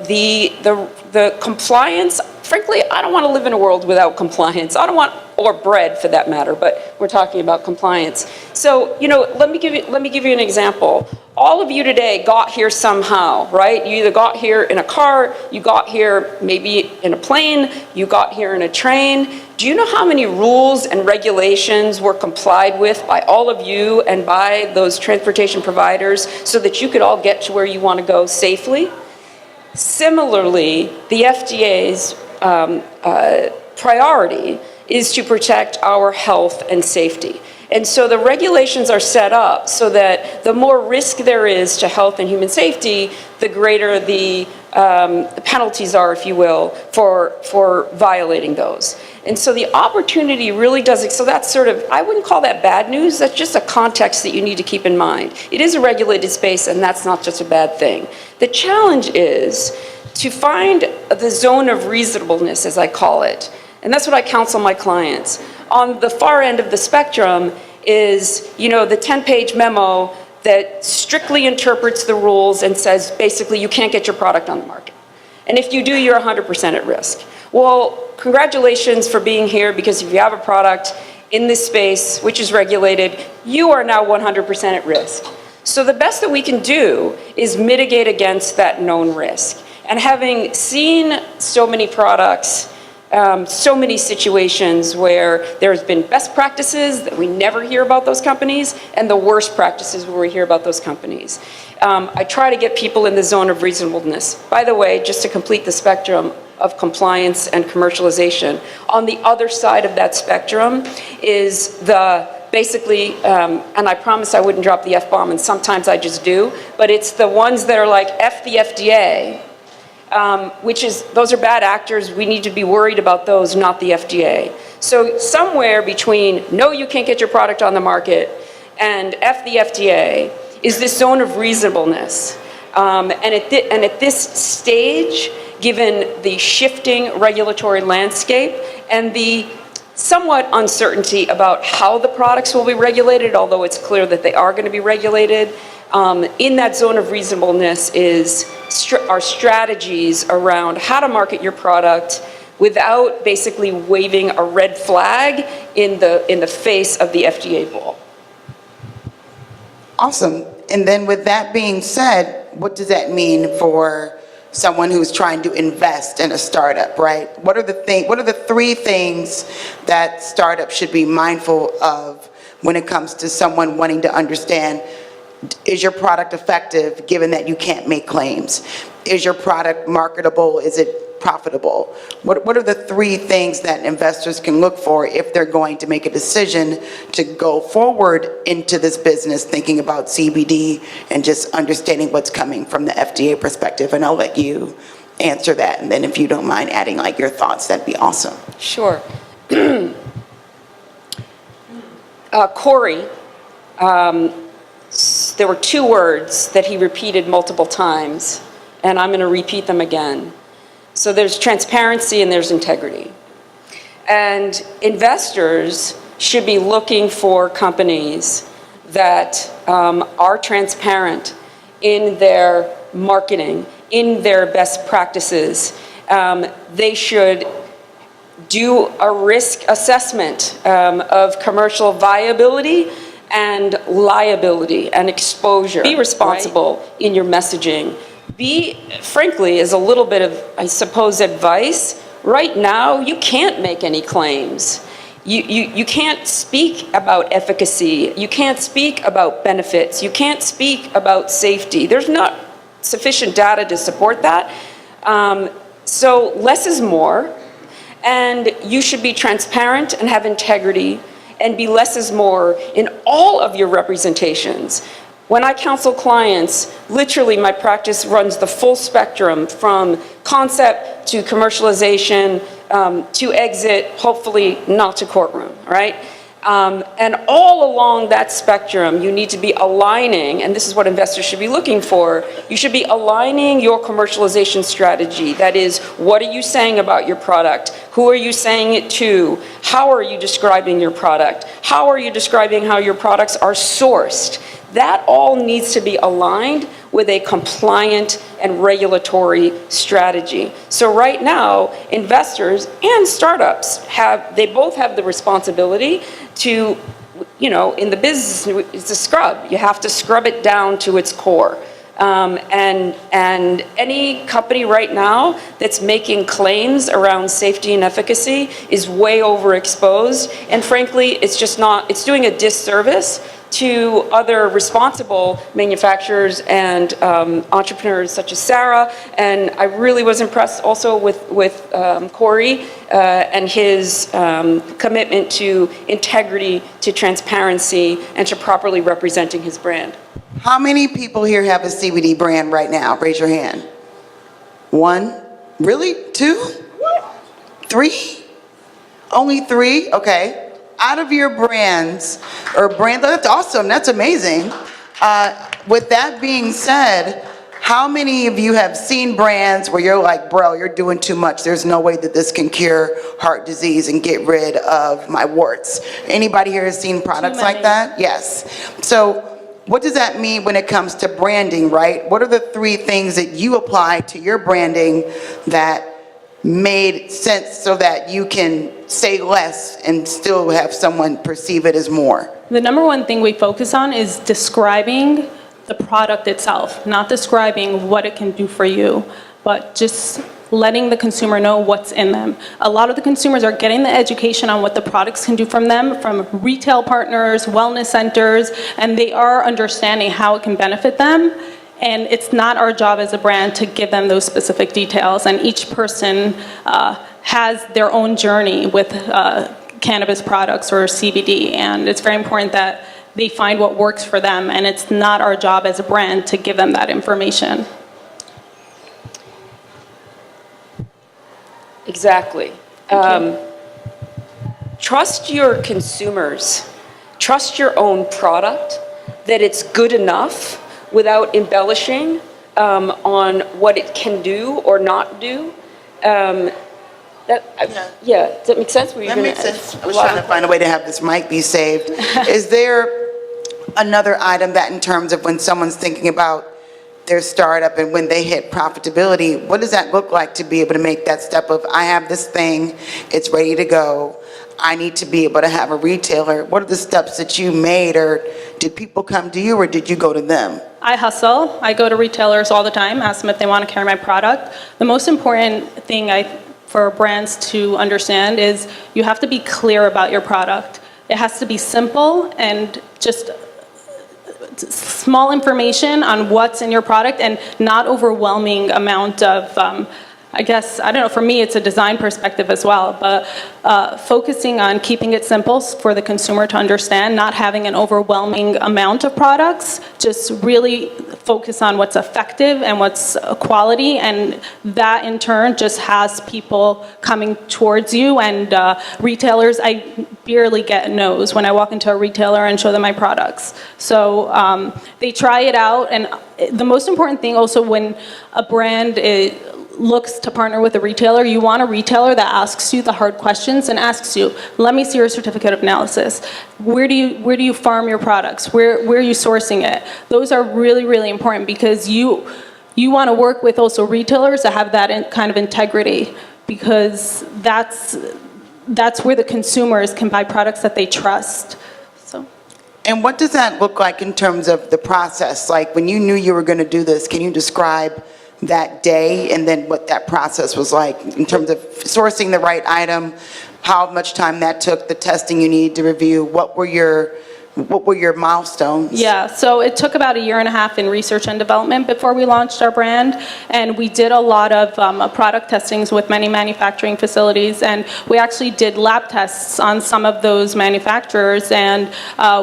the compliance, frankly, I don't want to live in a world without compliance. I don't want, or bread for that matter, but we're talking about compliance. So, you know, let me give you an example. All of you today got here somehow, right? You either got here in a car, you got here maybe in a plane, you got here in a train. Do you know how many rules and regulations were complied with by all of you and by those transportation providers so that you could all get to where you want to go safely? Similarly, the FDA's priority is to protect our health and safety. And so the regulations are set up so that the more risk there is to health and human safety, the greater the penalties are, if you will, for violating those. And so the opportunity really does, so that's sort of, I wouldn't call that bad news, that's just a context that you need to keep in mind. It is a regulated space and that's not just a bad thing. The challenge is to find the zone of reasonableness, as I call it, and that's what I counsel my clients. On the far end of the spectrum is, you know, the 10-page memo that strictly interprets the rules and says, basically, you can't get your product on the market. And if you do, you're 100% at risk. Well, congratulations for being here, because if you have a product in this space, which is regulated, you are now 100% at risk. So the best that we can do is mitigate against that known risk. And having seen so many products, so many situations where there's been best practices that we never hear about those companies and the worst practices where we hear about those companies. I try to get people in the zone of reasonableness. By the way, just to complete the spectrum of compliance and commercialization, on the other side of that spectrum is basically, and I promise I wouldn't drop the F-bomb, and sometimes I just do, but it's the ones that are like F the FDA, which is, those are bad actors. We need to be worried about those, not the FDA. So somewhere between, no, you can't get your product on the market, and F the FDA is this zone of reasonableness. And at this stage, given the shifting regulatory landscape and the somewhat uncertainty about how the products will be regulated, although it's clear that they are going to be regulated, in that zone of reasonableness is our strategies around how to market your product without basically waving a red flag in the face of the FDA ball. Awesome. And then with that being said, what does that mean for someone who's trying to invest in a startup, right? What are the three things that startups should be mindful of when it comes to someone wanting to understand, is your product effective given that you can't make claims? Is your product marketable? Is it profitable? What are the three things that investors can look for if they're going to make a decision to go forward into this business, thinking about CBD and just understanding what's coming from the FDA perspective? And I'll let you answer that. And then if you don't mind adding like your thoughts, that'd be awesome. Sure. Corey, there were two words that he repeated multiple times, and I'm going to repeat them again. So there's transparency and there's integrity. And investors should be looking for companies that are transparent in their marketing, in their best practices. They should do a risk assessment of commercial viability and liability and exposure. Be responsible in your messaging. Be, frankly, as a little bit of, I suppose, advice, right now you can't make any claims. You can't speak about efficacy. You can't speak about benefits. You can't speak about safety. There's not sufficient data to support that. So less is more. And you should be transparent and have integrity and be less is more in all of your representations. When I counsel clients, literally my practice runs the full spectrum from concept to commercialization to exit, hopefully not to courtroom, right? And all along that spectrum, you need to be aligning, and this is what investors should be looking for, you should be aligning your commercialization strategy. That is, what are you saying about your product? Who are you saying it to? How are you describing your product? How are you describing how your products are sourced? That all needs to be aligned with a compliant and regulatory strategy. So right now, investors and startups they both have the responsibility to, in the business, it's a scrub. You have to scrub it down to its core. And any company right now that's making claims around safety and efficacy is way overexposed. And frankly, it's doing a disservice to other responsible manufacturers and entrepreneurs such as Sarah. And I really was impressed also with Corey and his commitment to integrity, to transparency, and to properly representing his brand. How many people here have a CBD brand right now? Raise your hand. 1? Really? 2? 3? Only 3? Okay. Out of your brands, that's awesome, that's amazing. With that being said, how many of you have seen brands where you're like, bro, you're doing too much. There's no way that this can cure heart disease and get rid of my warts. Anybody here has seen products like that? Yes. So what does that mean when it comes to branding, right? What are the 3 things that you apply to your branding that made sense so that you can say less and still have someone perceive it as more? The number one thing we focus on is describing the product itself, not describing what it can do for you, but just letting the consumer know what's in them. A lot of the consumers are getting the education on what the products can do from them, from retail partners, wellness centers, and they are understanding how it can benefit them. And it's not our job as a brand to give them those specific details. And each person has their own journey with cannabis products or CBD. And it's very important that they find what works for them. And it's not our job as a brand to give them that information. Exactly. Trust your consumers. Trust your own product, that it's good enough without embellishing on what it can do or not do. Does that make sense? That makes sense. I was trying to find a way to have this mic be saved. Is there another item that in terms of when someone's thinking about their startup and when they hit profitability, what does that look like to be able to make that step of, I have this thing, it's ready to go, I need to be able to have a retailer? What are the steps that you made, or did people come to you or did you go to them? I hustle. I go to retailers all the time, ask them if they want to carry my product. The most important thing for brands to understand is you have to be clear about your product. It has to be simple and just small information on what's in your product and not overwhelming amount of, I guess, I don't know, for me it's a design perspective as well, but focusing on keeping it simple for the consumer to understand, not having an overwhelming amount of products, just really focus on what's effective and what's quality, and that in turn just has people coming towards you. And retailers, I barely get no's when I walk into a retailer and show them my products. So they try it out, and the most important thing also when a brand looks to partner with a retailer, you want a retailer that asks you the hard questions and asks you, let me see your certificate of analysis. Where do you farm your products? Where are you sourcing it? Those are really, really important because you want to work with also retailers that have that kind of integrity, because that's where the consumers can buy products that they trust. So. And what does that look like in terms of the process? Like when you knew you were going to do this, can you describe that day and then what that process was like in terms of sourcing the right item, how much time that took, the testing you needed to review? What were your What were your milestones? Yeah, so it took about 1.5 years in research and development before we launched our brand, and we did a lot of product testings with many manufacturing facilities, and we actually did lab tests on some of those manufacturers, and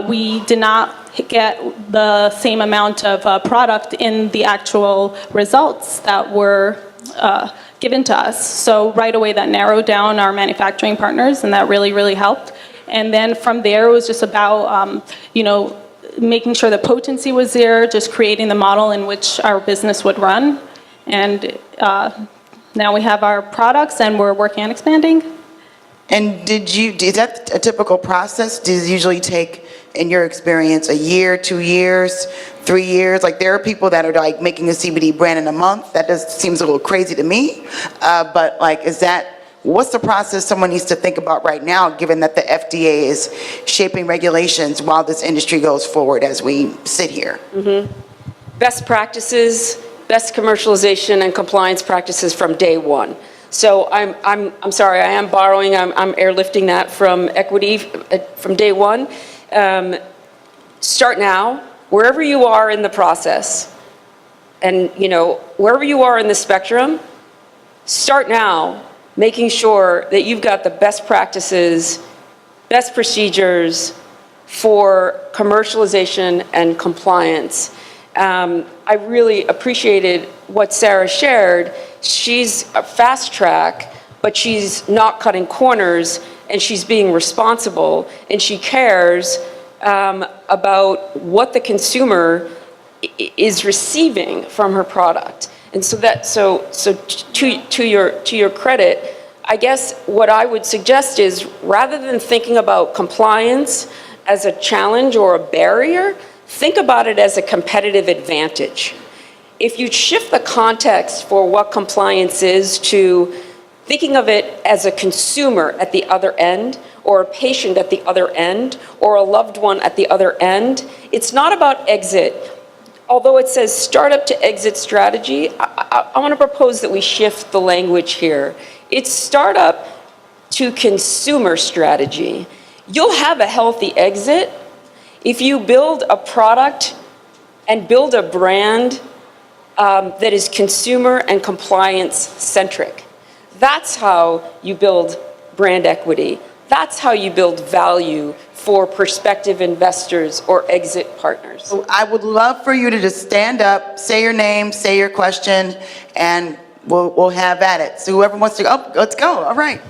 we did not get the same amount of product in the actual results that were given to us. So right away that narrowed down our manufacturing partners, and that really, really helped. And then from there, it was just about, making sure the potency was there, just creating the model in which our business would run. And now we have our products, and we're working on expanding. And is that a typical process? Does it usually take, in your experience, 1 year, 2 years, 3 years? Like, there are people that are like making a CBD brand in a month. That just seems a little crazy to me. But like, what's the process someone needs to think about right now, given that the FDA is shaping regulations while this industry goes forward as we sit here? Best practices, best commercialization and compliance practices from day one. So I'm sorry, I am borrowing, I'm airlifting that from equity from day one. Start now, wherever you are in the process, and wherever you are in the spectrum, start now, making sure that you've got the best practices, best procedures for commercialization and compliance. I really appreciated what Sarah shared. She's a fast track, but she's not cutting corners, and she's being responsible, and she cares about what the consumer is receiving from her product. And so to your credit, I guess what I would suggest is, rather than thinking about compliance as a challenge or a barrier, think about it as a competitive advantage. If you shift the context for what compliance is to thinking of it as a consumer at the other end, or a patient at the other end, or a loved one at the other end, it's not about exit. Although it says startup to exit strategy, I want to propose that we shift the language here. It's startup to consumer strategy. You'll have a healthy exit if you build a product and build a brand that is consumer and compliance centric. That's how you build brand equity. That's how you build value for prospective investors or exit partners. So I would love for you to just stand up, say your name, say your question, and we'll have at it. So whoever wants to go, let's go. All right.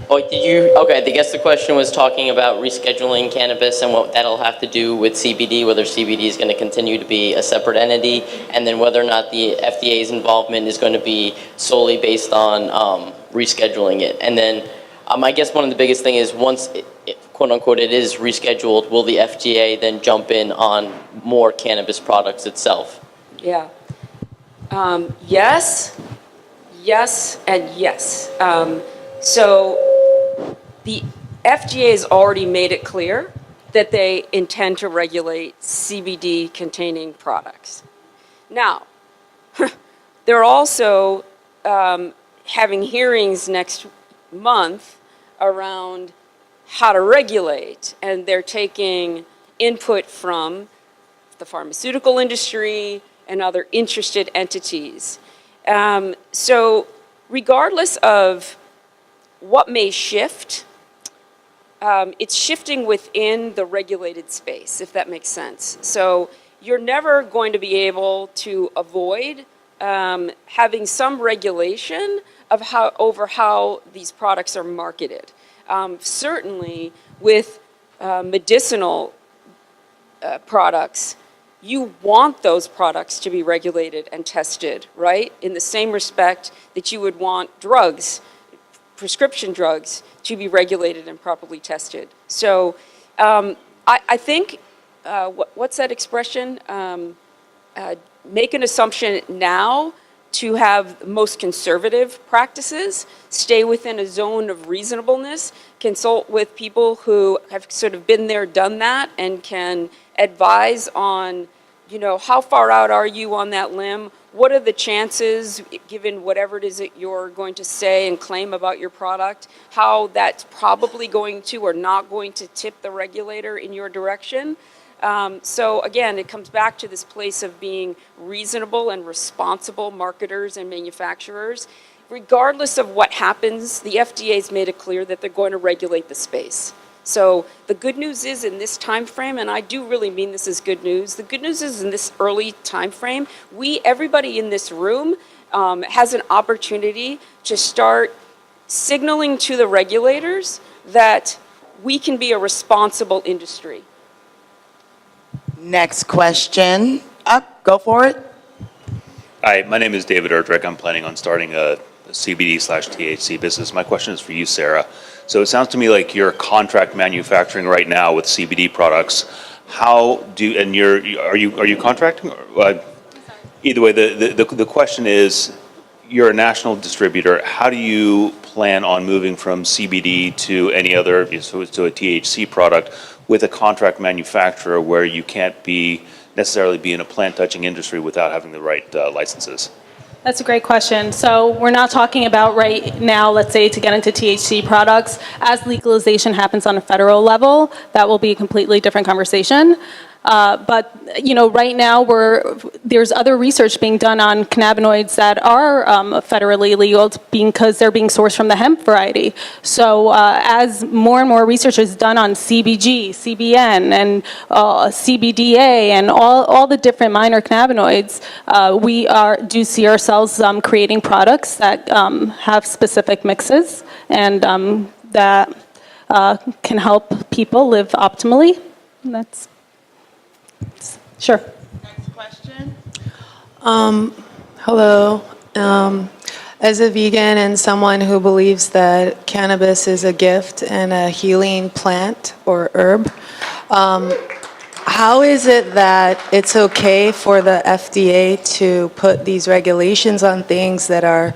Okay, I guess the question was talking about rescheduling cannabis and what that'll have to do with CBD, whether CBD is going to continue to be a separate entity, and then whether or not the FDA's involvement is going to be solely based on rescheduling it. And then I guess one of the biggest things is, once quote unquote it is rescheduled, will the FDA then jump in on more cannabis products itself? Yeah. Yes, and yes. So the FDA has already made it clear that they intend to regulate CBD containing products. Now, they're also having hearings next month around how to regulate, and they're taking input from the pharmaceutical industry and other interested entities. So regardless of what may shift, it's shifting within the regulated space, if that makes sense. So you're never going to be able to avoid having some regulation of how these products are marketed. Certainly with medicinal products, you want those products to be regulated and tested, right? In the same respect that you would want drugs, prescription drugs, to be regulated and properly tested. So I think, what's that expression? Make an assumption now to have most conservative practices, stay within a zone of reasonableness, consult with people who have sort of been there, done that, and can advise on, how far out are you on that limb? what are the chances, given whatever it is that you're going to say and claim about your product, how that's probably going to or not going to tip the regulator in your direction. So again, it comes back to this place of being reasonable and responsible marketers and manufacturers. Regardless of what happens, the FDA's made it clear that they're going to regulate the space. So the good news is in this time frame, and I do really mean this is good news, the good news is in this early time frame, everybody in this room has an opportunity to start signaling to the regulators that we can be a responsible industry. Next question. Up, go for it. Hi, my name is David Erdrich. I'm planning on starting a CBD/THC business. My question is for you, Sarah. So it sounds to me like you're contract manufacturing right now with CBD products. Are you contracting? Either way, the question is, you're a national distributor. How do you plan on moving from CBD to any other, to a THC product with a contract manufacturer where you can't necessarily be in a plant-touching industry without having the right licenses? That's a great question. So we're not talking about right now, let's say, to get into THC products. As legalization happens on a federal level, that will be a completely different conversation. But right now there's other research being done on cannabinoids that are federally legal because they're being sourced from the hemp variety. So as more and more research is done on CBG, CBN, and CBDA, and all the different minor cannabinoids, we do see ourselves creating products that have specific mixes and that can help people live optimally. And that's sure. Next question. Hello. As a vegan and someone who believes that cannabis is a gift and a healing plant or herb, how is it that it's okay for the FDA to put these regulations on things that are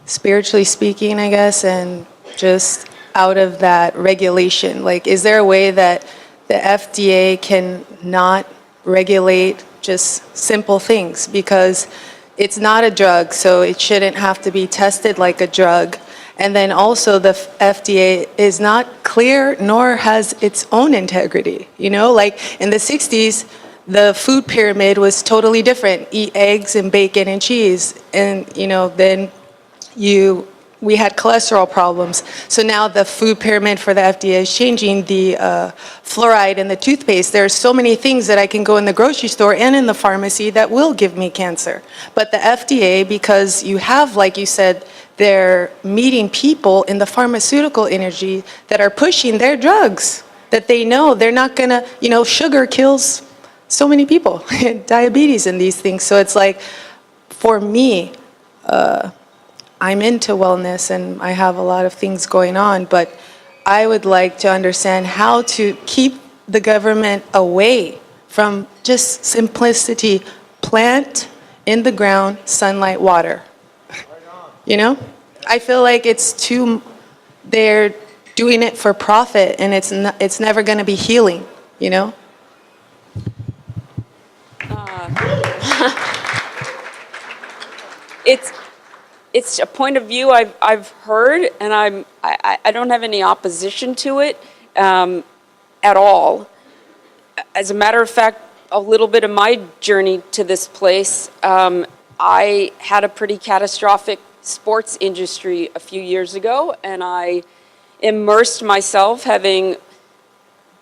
spiritually speaking, I guess, and just out of that regulation? Like, is there a way that the FDA can not regulate just simple things? Because it's not a drug, so it shouldn't have to be tested like a drug. And then also the FDA is not clear nor has its own integrity. Like in the 60s, the food pyramid was totally different. Eat eggs and bacon and cheese. And, then we had cholesterol problems. So now the food pyramid for the FDA is changing. The fluoride in the toothpaste. There are so many things that I can go in the grocery store and in the pharmacy that will give me cancer. But the FDA, because you have, like you said, they're meeting people in the pharmaceutical industry that are pushing their drugs that they know they're not gonna, sugar kills so many people, diabetes and these things. So it's like, for me, I'm into wellness and I have a lot of things going on, but I would like to understand how to keep the government away from just simplicity, plant, in the ground, sunlight, water. I feel like they're doing it for profit and it's never going to be healing, It's a point of view I've heard, and I don't have any opposition to it at all. As a matter of fact, a little bit of my journey to this place, I had a pretty catastrophic sports industry a few years ago, and I immersed myself, having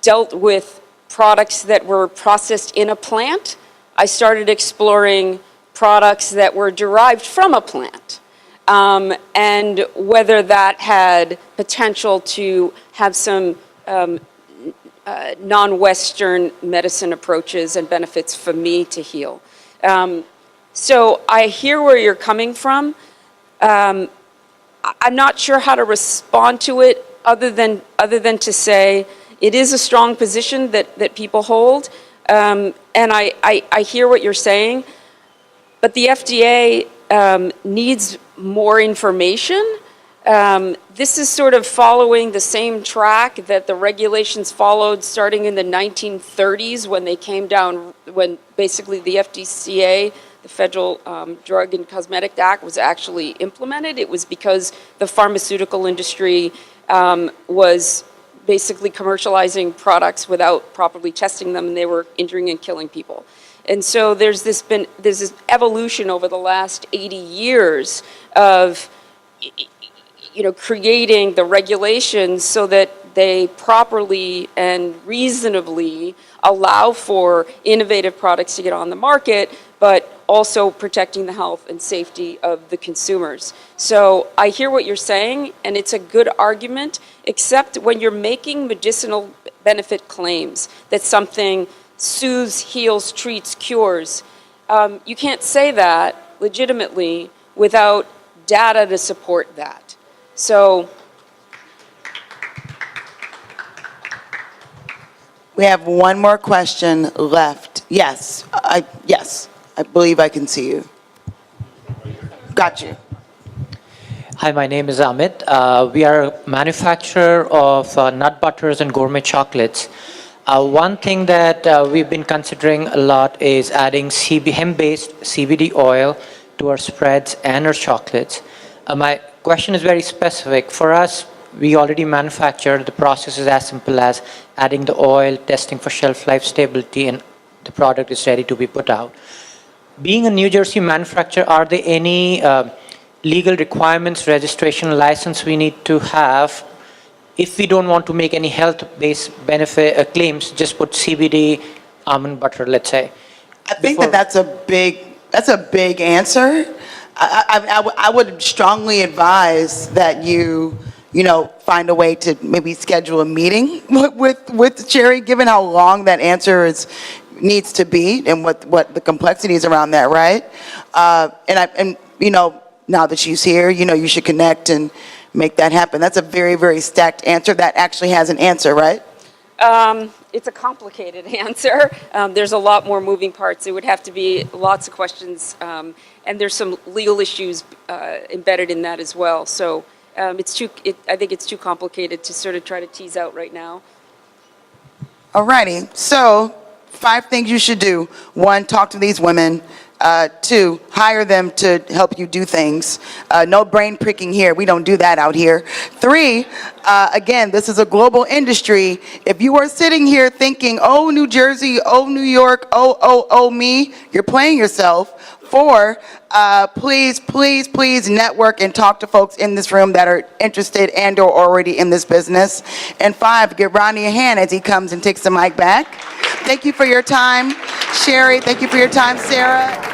dealt with products that were processed in a plant. I started exploring products that were derived from a plant. And whether that had potential to have some non-Western medicine approaches and benefits for me to heal. So I hear where you're coming from. I'm not sure how to respond to it other than to say it is a strong position that people hold. And I hear what you're saying, but the FDA needs more information. This is sort of following the same track that the regulations followed starting in the 1930s when they came down, when basically the FDCA, the Federal Drug and Cosmetic Act was actually implemented, it was because the pharmaceutical industry was basically commercializing products without properly testing them, and they were injuring and killing people. And so there's this evolution over the last 80 years of creating the regulations so that they properly and reasonably allow for innovative products to get on the market, but also protecting the health and safety of the consumers. So I hear what you're saying, and it's a good argument, except when you're making medicinal benefit claims that something soothes, heals, treats, cures, you can't say that legitimately without data to support that. So We have one more question left. Yes, I believe I can see you. Got you. Hi, my name is Amit. We are a manufacturer of nut butters and gourmet chocolates. One thing that we've been considering a lot is adding hemp-based CBD oil to our spreads and our chocolates. My question is very specific. For us, we already manufacture. The process is as simple as adding the oil, testing for shelf life stability, and the product is ready to be put out. Being a New Jersey manufacturer, are there any legal requirements, registration, license we need to have if we don't want to make any health-based benefit claims? Just put CBD almond butter, let's say. I think that's a big answer. I would strongly advise that you find a way to maybe schedule a meeting with Sheri, given how long that answer needs to be and what the complexities around that, right? And now that she's here, you should connect and make that happen. That's a very, very stacked answer that actually has an answer, right? It's a complicated answer. There's a lot more moving parts. It would have to be lots of questions, and there's some legal issues embedded in that as well. So I think it's too complicated to sort of try to tease out right now. Alrighty, so 5 things you should do. 1, talk to these women. 2, hire them to help you do things. No brain pricking here. We don't do that out here. 3, again, this is a global industry. If you are sitting here thinking, oh, New Jersey, oh, New York, oh, me, you're playing yourself. 4, please network and talk to folks in this room that are interested and or already in this business. And 5, give Ronnie a hand as he comes and takes the mic back. Thank you for your time, Sheri. Thank you for your time, Sarah.